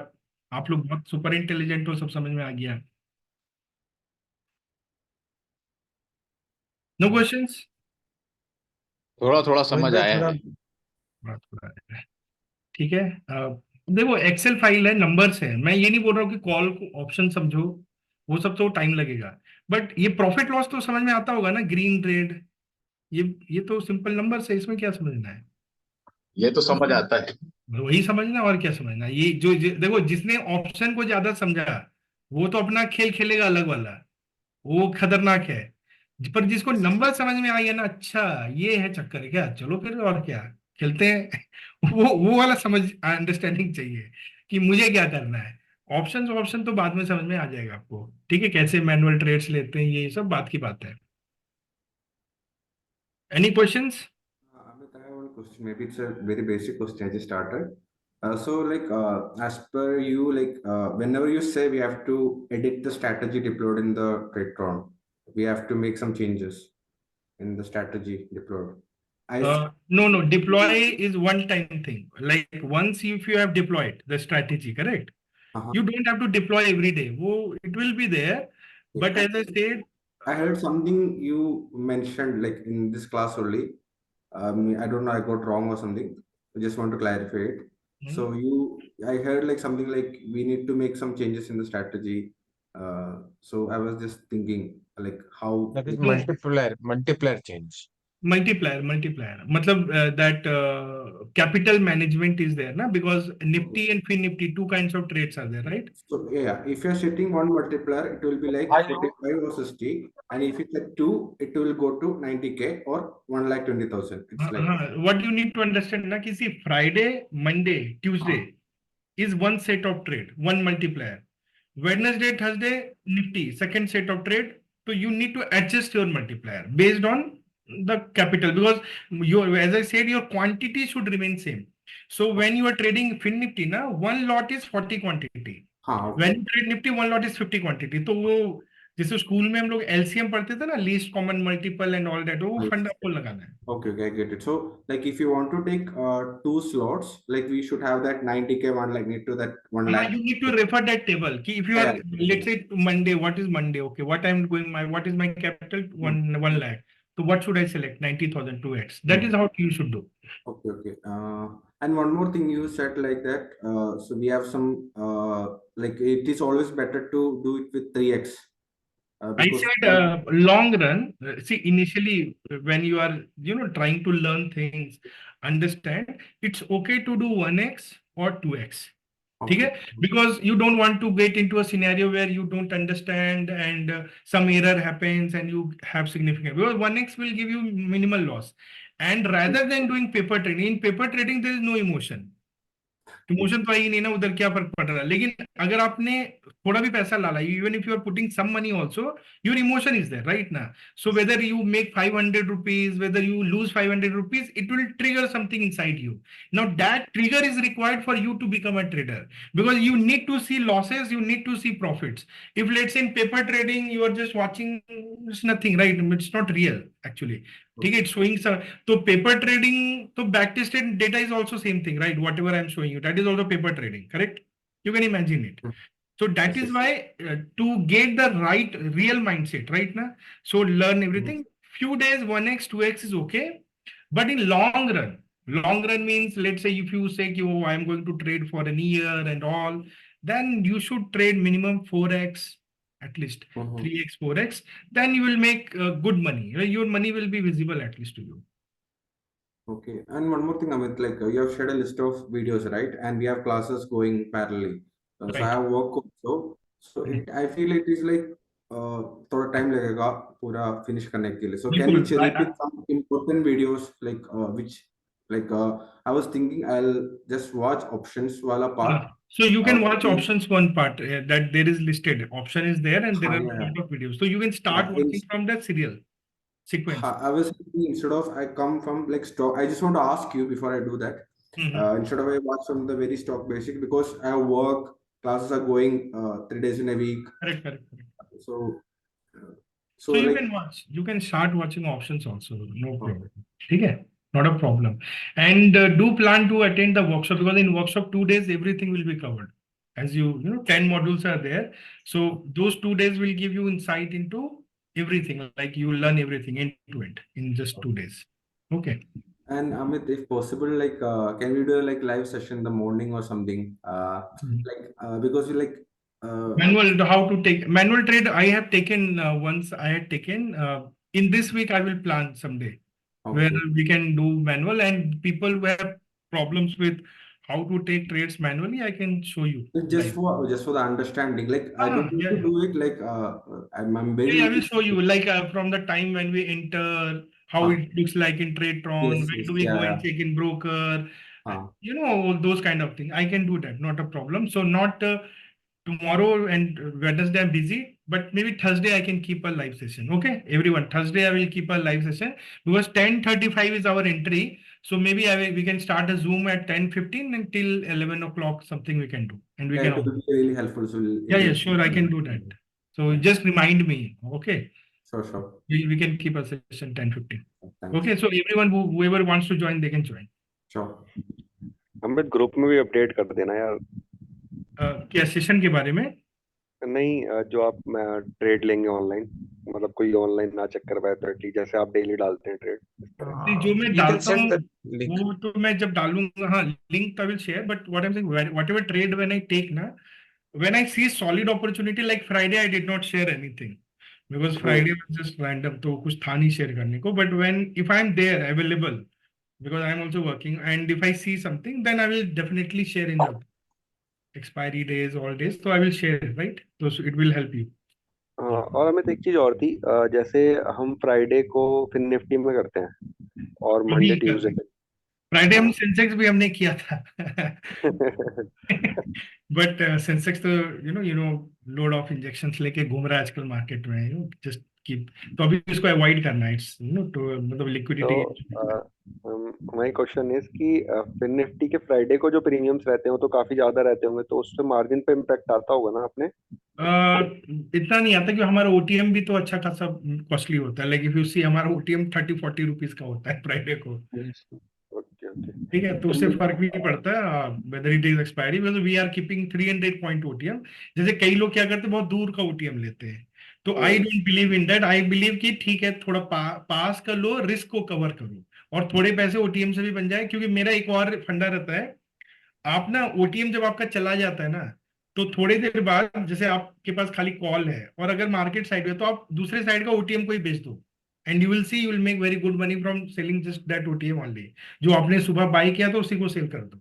आप लोग बहुत सुपर इंटेलिजेंट हो, सब समझ में आ गया? No questions? थोड़ा थोड़ा समझ आया है। ठीक है। देखो, एक्सेल फाइल है, नंबर्स है, मैं ये नहीं बोल रहा हूँ कि कॉल को ऑप्शन समझो, वो सब तो टाइम लगेगा। बट ये प्रॉफिट लॉस तो समझ में आता होगा ना, ग्रीन ट्रेड, ये तो सिंपल नंबर्स है, इसमें क्या समझना है? ये तो समझ आता है। वही समझना, और क्या समझना। ये देखो, जिसने ऑप्शन को ज्यादा समझा, वो तो अपना खेल खेलेगा अलग वाला, वो खतरनाक है। पर जिसको नंबर समझ में आई है ना, अच्छा ये है चक्कर है क्या, चलो फिर और क्या, खेलते हैं वो वाला समझ अंडरस्टैंडिंग चाहिए कि मुझे क्या करना है। ऑप्शन तो बाद में समझ में आ जाएगा आपको, ठीक है, कैसे मैनुअल ट्रेड्स लेते हैं, ये सब बात की बात है। Any questions? Amit, I have one question. Maybe it's a very basic question. I just started. As per you, whenever you say we have to edit the strategy deployed in the Tradetron, we have to make some changes in the strategy deployed. No, deploy is one time thing. Like once if you have deployed the strategy, correct? You don't have to deploy every day. It will be there. But as I said, I heard something you mentioned like in this class only. I don't know, I got wrong or something. I just want to clarify it. So I heard like something like we need to make some changes in the strategy. So I was just thinking like how That is multiplier change. multiplier. Matlab that capital management is there, na? Because Nifty and FinNifty, two kinds of trades are there, right? So yeah, if you're setting one multiplier, it will be like 45 or 60, and if it's at 2, it will go to 90K or 1,20,000. It's like What you need to understand, na, ki see Friday, Monday, Tuesday is one set of trade, one multiplier. Wednesday, Thursday, Nifty, second set of trade. So you need to adjust your multiplier based on the capital, because as I said, your quantity should remain same. So when you are trading FinNifty, na, one lot is 40 quantity. When you trade Nifty, one lot is 50 quantity. तो वो जैसे school में हम लोग LCM पढ़ते थे ना, least common multiple and all that, वो फंडा को लगाना है। Okay, I get it. So like if you want to take 2 slots, like we should have that 90K one, like need to that 1 lakh. You need to refer that table. Ki if you are, let's say Monday, what is Monday? Okay, what is my capital? 1 lakh. So what should I select? 90,000 2x. That is how you should do. Okay. And one more thing you said like that. So we have some like it is always better to do it with 3x. I said long run. See, initially when you are trying to learn things, understand, it's okay to do 1x or 2x. Okay. Because you don't want to get into a scenario where you don't understand and some error happens and you have significant, because 1x will give you minimal loss. And rather than doing paper trading, in paper trading there is no emotion. Emotion तो आई नहीं ना, उधर क्या फर्क पड़ रहा है। लेकिन अगर आपने थोड़ा भी पैसा डाला, even if you are putting some money also, your emotion is there, right ना? So whether you make 500 rupees, whether you lose 500 rupees, it will trigger something inside you. Now that trigger is required for you to become a trader, because you need to see losses, you need to see profits. If let's say in paper trading you are just watching, it's nothing, right? It's not real actually. ठीक है, it's showing some. तो paper trading, तो backtested data is also same thing, right? Whatever I'm showing you, that is also paper trading, correct? You can imagine it. So that is why to get the right real mindset, right now. So learn everything. Few days 1x 2x is okay, but in long run means, let's say if you say, oh, I'm going to trade for a year and all, then you should trade minimum 4x. At least 3x, 4x, then you will make good money. Your money will be visible at least to you. Okay, and one more thing, Amit, like you have shared a list of videos, right? And we have classes going parallelly. So I have work also. So I feel it is like थोड़ा time लगेगा पूरा finish करने के लिए. So can you share with some important videos like which I was thinking I'll just watch options wala part. So you can watch options one part that there is listed. Option is there and there are a lot of videos. So you can start watching from the serial sequence. I was thinking instead of I come from like stock, I just want to ask you before I do that. Instead of I watch from the very stock basic, because I have work, classes are going 3 days in a week. Correct. So you like, can watch. You can start watching options also. No problem. Okay. Not a problem. And do plan to attend the workshop, because in workshop 2 days everything will be covered. As you know, 10 modules are there. So those 2 days will give you insight into everything. Like you will learn everything end to end in just 2 days. Okay. And Amit, if possible, like can we do like live session in the morning or something? Because you like manual, how to take manual trade. I have taken once. I had taken in this week. I will plan someday. Where we can do manual, and people who have problems with how to take trades manually, I can show you. Just for the understanding, like I don't need to do it like I'm very. I will show you like from the time when we enter, how हाँ. it looks like in TradeTron, Yes, when yes, do we yeah, go and yeah. check in broker, हाँ. you know, all those kind of things. I can do that, not a problem. So not tomorrow and Wednesday I'm busy, but maybe Thursday I can keep a live session. Okay, everyone, Thursday I will keep a live session because 10:35 is our entry. So maybe we can start a Zoom at 10:15 until 11 o'clock, something we can do. And we Yeah, can it will all. be really helpful. So Yeah, sure, I can do that. So just remind me, okay? Sure. We can keep a session 10:15. Thanks. Okay, so everyone whoever wants to join, they can join. Sure. Amit group में भी update कर देना यार। क्या session के बारे में? नहीं जो आप ट्रेड लेंगे ऑनलाइन, मतलब कोई ऑनलाइन ना चेक कर पाए तो एटलीस्ट जैसे आप डेली डालते हैं ट्रेड इस तरह। जो मैं You can डालता send हूँ the link. वो तो मैं जब डालूंगा, हाँ link I will share, but what I am saying, whatever trade when I take ना, when I see solid opportunity like Friday, I did not share anything because Friday was just random, तो कुछ था नहीं share करने को. But when if I am there available, because I am also working, and if I see something, then I will definitely share in the expiry days, all days. So I will share it, right? So it will help you. हाँ, और हमें एक चीज और थी, जैसे हम Friday को फिर निफ्टी में करते हैं और मंडे ट्यूसडे पे फ्राइडे हम सेंसेक्स भी हमने किया था. बट सेंसेक्स तो you no load of injections लेके घूम रहा है आजकल मार्केट में, जस्ट कीप, तो अभी इसको अवॉइड करना है, इट्स तो मतलब लिक्विडिटी. माय क्वेश्चन इज कि फिर निफ्टी के फ्राइडे को जो प्रीमियम्स रहते हैं वो तो काफी ज्यादा रहते होंगे, तो उससे मार्जिन पे इम्पैक्ट आता होगा ना अपने? इतना नहीं आता कि हमारा ओटीएम भी तो अच्छा खासा कॉस्टली होता है, लाइक इफ यू सी हमारा ओटीएम 30-40 रुपीज का होता है फ्राइडे को. ठीक है, तो उससे फर्क भी नहीं पड़ता whether it is expiry, because we are keeping 300 point OTM. जैसे कई लोग क्या करते हैं, बहुत दूर का ओटीएम लेते हैं, तो I don't believe in that. I believe कि ठीक है, थोड़ा पास कर लो, रिस्क को कवर करो और थोड़े पैसे ओटीएम से भी बन जाए. क्योंकि मेरा एक और फंडा रहता है, आप ना ओटीएम जब आपका चला जाता है ना, तो थोड़ी देर बाद जैसे आपके पास खाली कॉल है और अगर मार्केट साइड है तो आप दूसरे साइड का ओटीएम को ही बेच दो, and you will see you will make very good money from selling just that OTM only. जो आपने सुबह बाय किया तो उसी को सेल कर दो.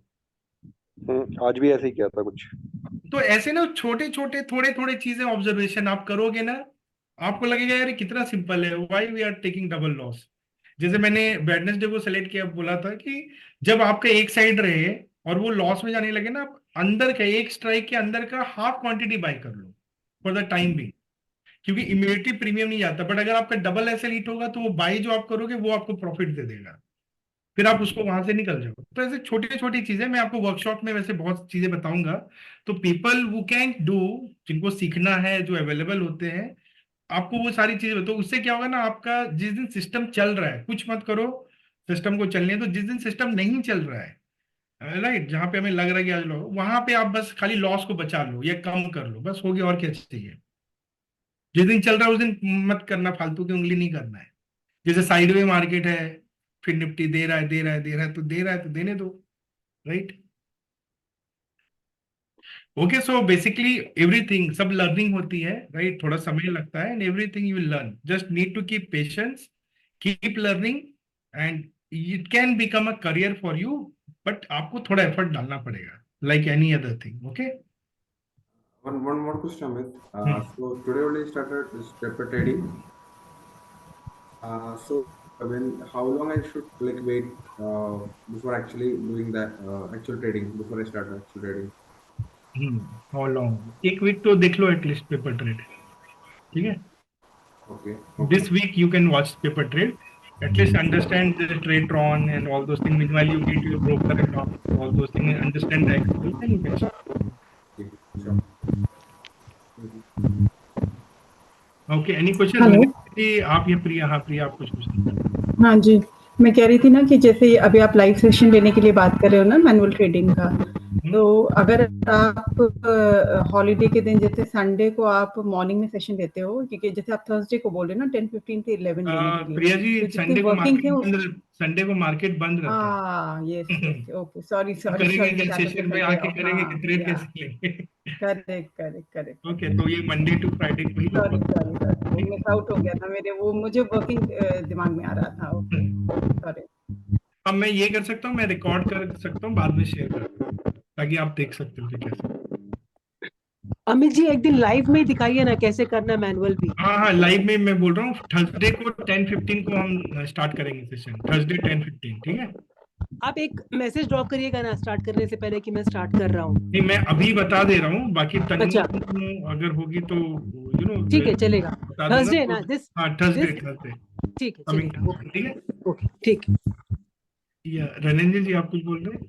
आज भी ऐसे ही किया था कुछ. तो ऐसे ना छोटे छोटे थोड़े थोड़े चीजें ऑब्जर्वेशन आप करोगे ना, आपको लगेगा यार ये कितना सिंपल है, why we are taking double loss. जैसे मैंने वेडनेसडे को सेलेक्ट किया, बोला था कि जब आपका एक साइड रहे और वो लॉस में जाने लगे ना, आप अंदर का एक स्ट्राइक के अंदर का हाफ क्वांटिटी बाय कर लो फॉर द टाइम बिंग, क्योंकि इमीडिएटली प्रीमियम नहीं जाता. बट अगर आपका डबल एसएल हिट होगा तो वो बाय जो आप करोगे वो आपको प्रॉफिट दे देगा, फिर आप उसको वहां से निकल जाओ. तो ऐसे छोटी छोटी चीजें मैं आपको वर्कशॉप में वैसे बहुत चीजें बताऊंगा. तो पीपल हु कैन डू, जिनको सीखना है, जो अवेलेबल होते हैं, आपको वो सारी चीजें, तो उससे क्या होगा ना, आपका जिस दिन सिस्टम चल रहा है कुछ मत करो, सिस्टम को चलने दो. जिस दिन सिस्टम नहीं चल रहा है, राइट, जहां पे हमें लग रहा है कि आज लो, वहां पे आप बस खाली लॉस को बचा लो या कम कर लो, बस हो गया. और क्या चाहिए? जिस दिन चल रहा है उस दिन मत करना, फालतू की उंगली नहीं करना है. जैसे साइडवे मार्केट है, फिर निफ्टी दे रहा है तो देने दो, right. Okay, so basically everything, सब लर्निंग होती है, राइट. थोड़ा समय लगता है, and everything you will learn. Just need to keep patience, keep learning, and it can become a career for you. But आपको थोड़ा एफर्ट डालना पड़ेगा, like any other thing. Okay. One more question, Amit. So today only started this paper trading. So how long I should like wait before actually doing that actual trading, before I start actual trading? How long? एक week तो देख लो at least paper trade. ठीक है. Okay. This week you can watch paper trade. At least understand the TradeTron and all those things. Meanwhile, you meet your broker and all those things. Understand the Excel, then you can start. Sure. Okay. Any question? Hello? आप ये प्रिया, हाँ प्रिया, आप कुछ पूछना. हाँ जी, मैं कह रही थी ना कि जैसे अभी आप लाइव सेशन लेने के लिए बात कर रहे हो ना मैनुअल ट्रेडिंग का, तो अगर आप हॉलीडे के दिन जैसे संडे को आप मॉर्निंग में सेशन लेते हो, क्योंकि जैसे आप थर्सडे को बोल रहे हो ना 10:15 से 11 लेने के लिए, प्रिया जी, तो जितने संडे को वर्किंग मार्केट बंद रहता है. हाँ, यस, ओके, सॉरी करेंगे क्या सेशन में आके, करेंगे कि ट्रेड कैसे लेंगे? करेक्ट. ओके, तो ये मंडे टू फ्राइडे को ही. सॉरी, वो मिस आउट हो गया था मेरे, वो मुझे वर्किंग दिमाग में आ रहा था. Okay, sorry. अब मैं ये कर सकता हूँ, मैं रिकॉर्ड कर सकता हूँ, बाद में शेयर कर, ताकि आप देख सकते हो कि कैसे. अमित जी एक दिन लाइव में ही दिखाइए ना कैसे करना है मैनुअल भी। हाँ हाँ, लाइव में मैं बोल रहा हूँ, थर्सडे को 10:15 को हम स्टार्ट करेंगे सेशन, थर्सडे 10:15, ठीक है? आप एक मैसेज ड्रॉप करिएगा ना स्टार्ट करने से पहले कि मैं स्टार्ट कर रहा हूँ। नहीं, मैं अभी बता दे रहा हूँ, बाकी तनु अच्छा अगर होगी तो ठीक है चलेगा। बता दूंगा थर्सडे तो। ना दिस हाँ, थर्सडे ठीक है कमिंग चलेगा। थर्सडे, ठीक है? ओके ठीक है। या रनेंद्र जी, आप कुछ बोल रहे हैं?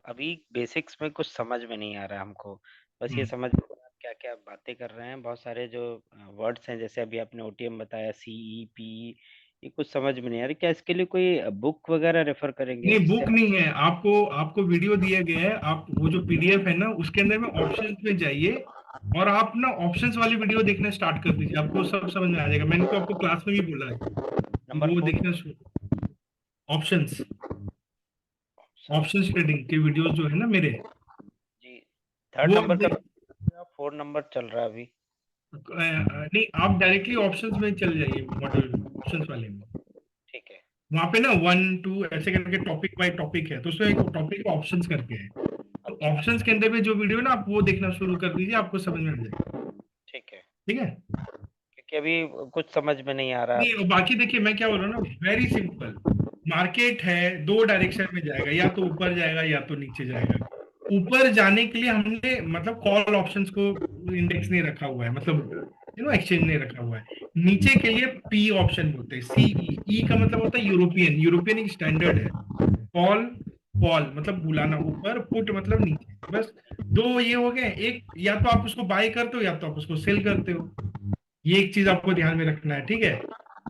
अभी बेसिक्स में कुछ समझ में नहीं आ रहा हमको, बस ये समझ क्या क्या बातें कर रहे हैं, बहुत सारे जो वर्ड्स हैं, जैसे अभी आपने ओटीएम बताया, सीई पी, ये कुछ समझ में नहीं आ रही। क्या इसके लिए कोई बुक वगैरह रेफर करेंगे नहीं, जिससे बुक नहीं है, आपको वीडियो दिया गया है, आप वो जो पीडीएफ है ना उसके अंदर में ऑप्शंस में जाइए और आप ना ऑप्शंस वाली वीडियो देखना स्टार्ट कर दीजिए, आपको सब समझ में आ जाएगा। मैंने तो आपको क्लास में भी बोला है, वो देखना ऑप्शंस ट्रेडिंग के वीडियोस जो है ना मेरे, जी। थर्ड वो नंबर का 4 नंबर चल रहा है अभी। नहीं, आप डायरेक्टली ऑप्शंस में चल जाइए, मॉडल ऑप्शंस वाले में। ठीक है। वहां पे ना 1 2 ऐसे करके टॉपिक बाय टॉपिक है, तो उसमें एक टॉपिक ऑप्शंस करके है, तो ऑप्शंस के अंदर में जो वीडियो है ना आप वो देखना शुरू कर दीजिए, आपको समझ में आ जाएगा। ठीक है। ठीक है? क्योंकि अभी कुछ समझ में नहीं आ रहा। नहीं, और बाकी देखिए मैं क्या बोल रहा हूँ ना, वेरी सिंपल। मार्केट है, 2 डायरेक्शन में जाएगा, या तो ऊपर जाएगा या तो नीचे जाएगा। ऊपर जाने के लिए हमने मतलब कॉल ऑप्शंस को इंडेक्स नहीं रखा हुआ है, मतलब एक्सचेंज नहीं रखा हुआ है। नीचे के लिए पी ऑप्शन बोलते हैं, सीई। ई का मतलब होता है यूरोपियन एक स्टैंडर्ड है। कॉल मतलब बुलाना ऊपर, पुट मतलब नीचे, बस 2 ये हो गए। एक, या तो आप उसको बाय करते हो या तो आप उसको सेल करते हो, ये एक चीज आपको ध्यान में रखना है, ठीक है?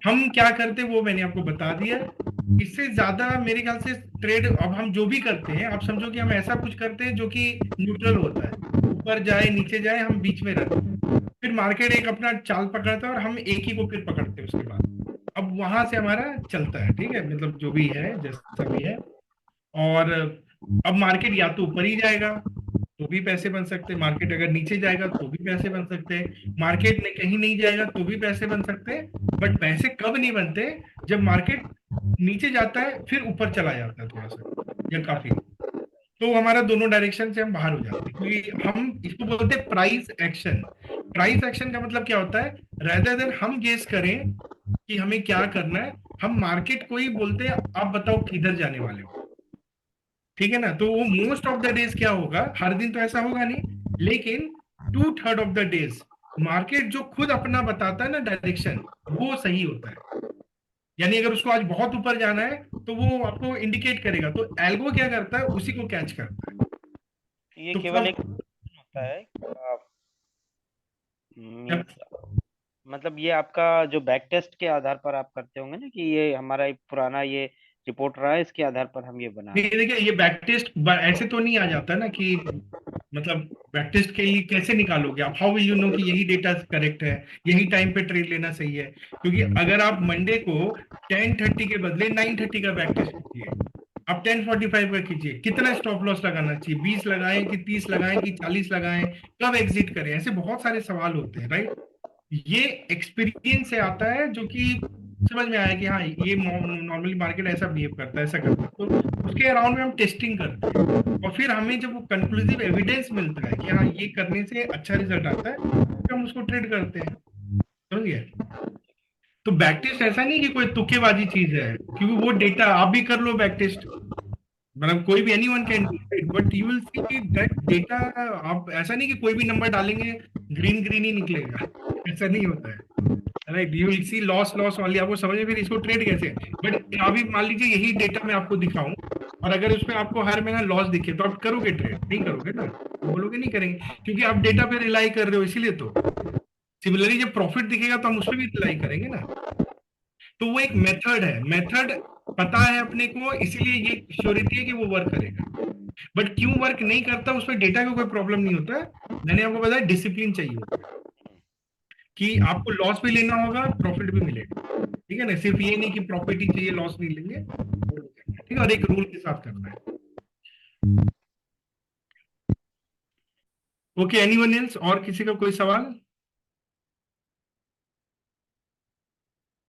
हम क्या करते हैं वो मैंने आपको बता दिया। इससे ज्यादा मेरे ख्याल से ट्रेड अब हम जो भी करते हैं, आप समझो कि हम ऐसा कुछ करते हैं जो कि न्यूट्रल होता है, ऊपर जाए नीचे जाए, हम बीच में रहते हैं। फिर मार्केट एक अपना चाल पकड़ता है और हम एक ही को फिर पकड़ते हैं उसके बाद। अब वहां से हमारा चलता है, ठीक है? मतलब जो भी है, जैसा भी है। और अब मार्केट या तो ऊपर ही जाएगा तो भी पैसे बन सकते हैं, मार्केट अगर नीचे जाएगा तो भी पैसे बन सकते हैं, मार्केट में कहीं नहीं जाएगा तो भी पैसे बन सकते हैं। बट पैसे कब नहीं बनते? जब मार्केट नीचे जाता है फिर ऊपर चला जाता है थोड़ा सा या काफी, तो हमारा दोनों डायरेक्शन से हम बाहर हो जाते हैं, क्योंकि हम इसको बोलते हैं प्राइस एक्शन। प्राइस एक्शन का मतलब क्या होता है? रेदर देन हम गेस करें कि हमें क्या करना है, हम मार्केट को ही बोलते हैं आप बताओ किधर जाने वाले हो, ठीक है ना? तो वो मोस्ट ऑफ द डेज क्या होगा, हर दिन तो ऐसा होगा नहीं, लेकिन 2/3 ऑफ द डेज मार्केट जो खुद अपना बताता है ना डायरेक्शन, वो सही होता है। यानी अगर उसको आज बहुत ऊपर जाना है तो वो आपको इंडिकेट करेगा, तो एल्गो क्या करता है, उसी को कैच करता है। ये तो केवल एक होता है मतलब ये आपका जो बैक टेस्ट के आधार पर आप करते होंगे ना, कि ये हमारा एक पुराना ये रिपोर्ट रहा है, इसके आधार पर हम ये बना। देखिए ये बैक टेस्ट ऐसे तो नहीं आ जाता ना, कि मतलब बैक टेस्ट के लिए कैसे निकालोगे आप? हाउ विल यू नो कि यही डेटा करेक्ट है, यही टाइम पे ट्रेड लेना सही है? क्योंकि अगर आप मंडे को 10:30 के बदले 9:30 का बैक टेस्ट कीजिए, आप 10:45 का कीजिए, कितना स्टॉप लॉस लगाना चाहिए? 20 लगाएं कि 30 लगाएं कि 40 लगाएं? कब एग्जिट करें? ऐसे बहुत सारे सवाल होते हैं, राइट? ये एक्सपीरियंस से आता है, जो कि समझ में आया कि हाँ ये नॉर्मली मार्केट ऐसा बिहेव करता है, ऐसा करता है, तो उसके अराउंड में हम टेस्टिंग करते हैं, और फिर हमें जब वो कंक्लूसिव एविडेंस मिलता है कि हाँ ये करने से अच्छा रिजल्ट आता है, तो हम उसको ट्रेड करते हैं, समझिए? तो बैक टेस्ट ऐसा नहीं कि कोई तुक्केबाजी चीज है, क्योंकि वो डेटा आप भी कर लो बैक टेस्ट, मतलब कोई भी anyone can do it, but you will see that data, आप ऐसा नहीं कि कोई भी नंबर डालेंगे ग्रीन ही निकलेगा, ऐसा नहीं होता है, right? You will see loss only, आपको समझ में फिर इसको ट्रेड कैसे। बट अभी मान लीजिए यही डेटा मैं आपको दिखाऊं और अगर उसमें आपको हर महीना लॉस दिखे तो आप करोगे ट्रेड? नहीं करोगे ना, बोलोगे नहीं करेंगे, क्योंकि आप डेटा पे रिलाई कर रहे हो, इसीलिए। तो सिमिलरली जब प्रॉफिट दिखेगा तो हम उस पर भी रिलाई करेंगे ना। तो वो एक मेथड है, मेथड पता है अपने को, इसीलिए ये श्योरिटी है कि वो वर्क करेगा। बट क्यों वर्क नहीं करता, उसमें डेटा का कोई प्रॉब्लम नहीं होता है। मैंने आपको बताया डिसिप्लिन चाहिए होता है, कि आपको लॉस भी लेना होगा, प्रॉफिट भी मिलेगा, ठीक है ना? सिर्फ ये नहीं कि प्रॉफिट ही चाहिए, लॉस नहीं लेंगे, ठीक है? और एक रूल के साथ करना है। Okay, anyone else? और किसी का कोई सवाल?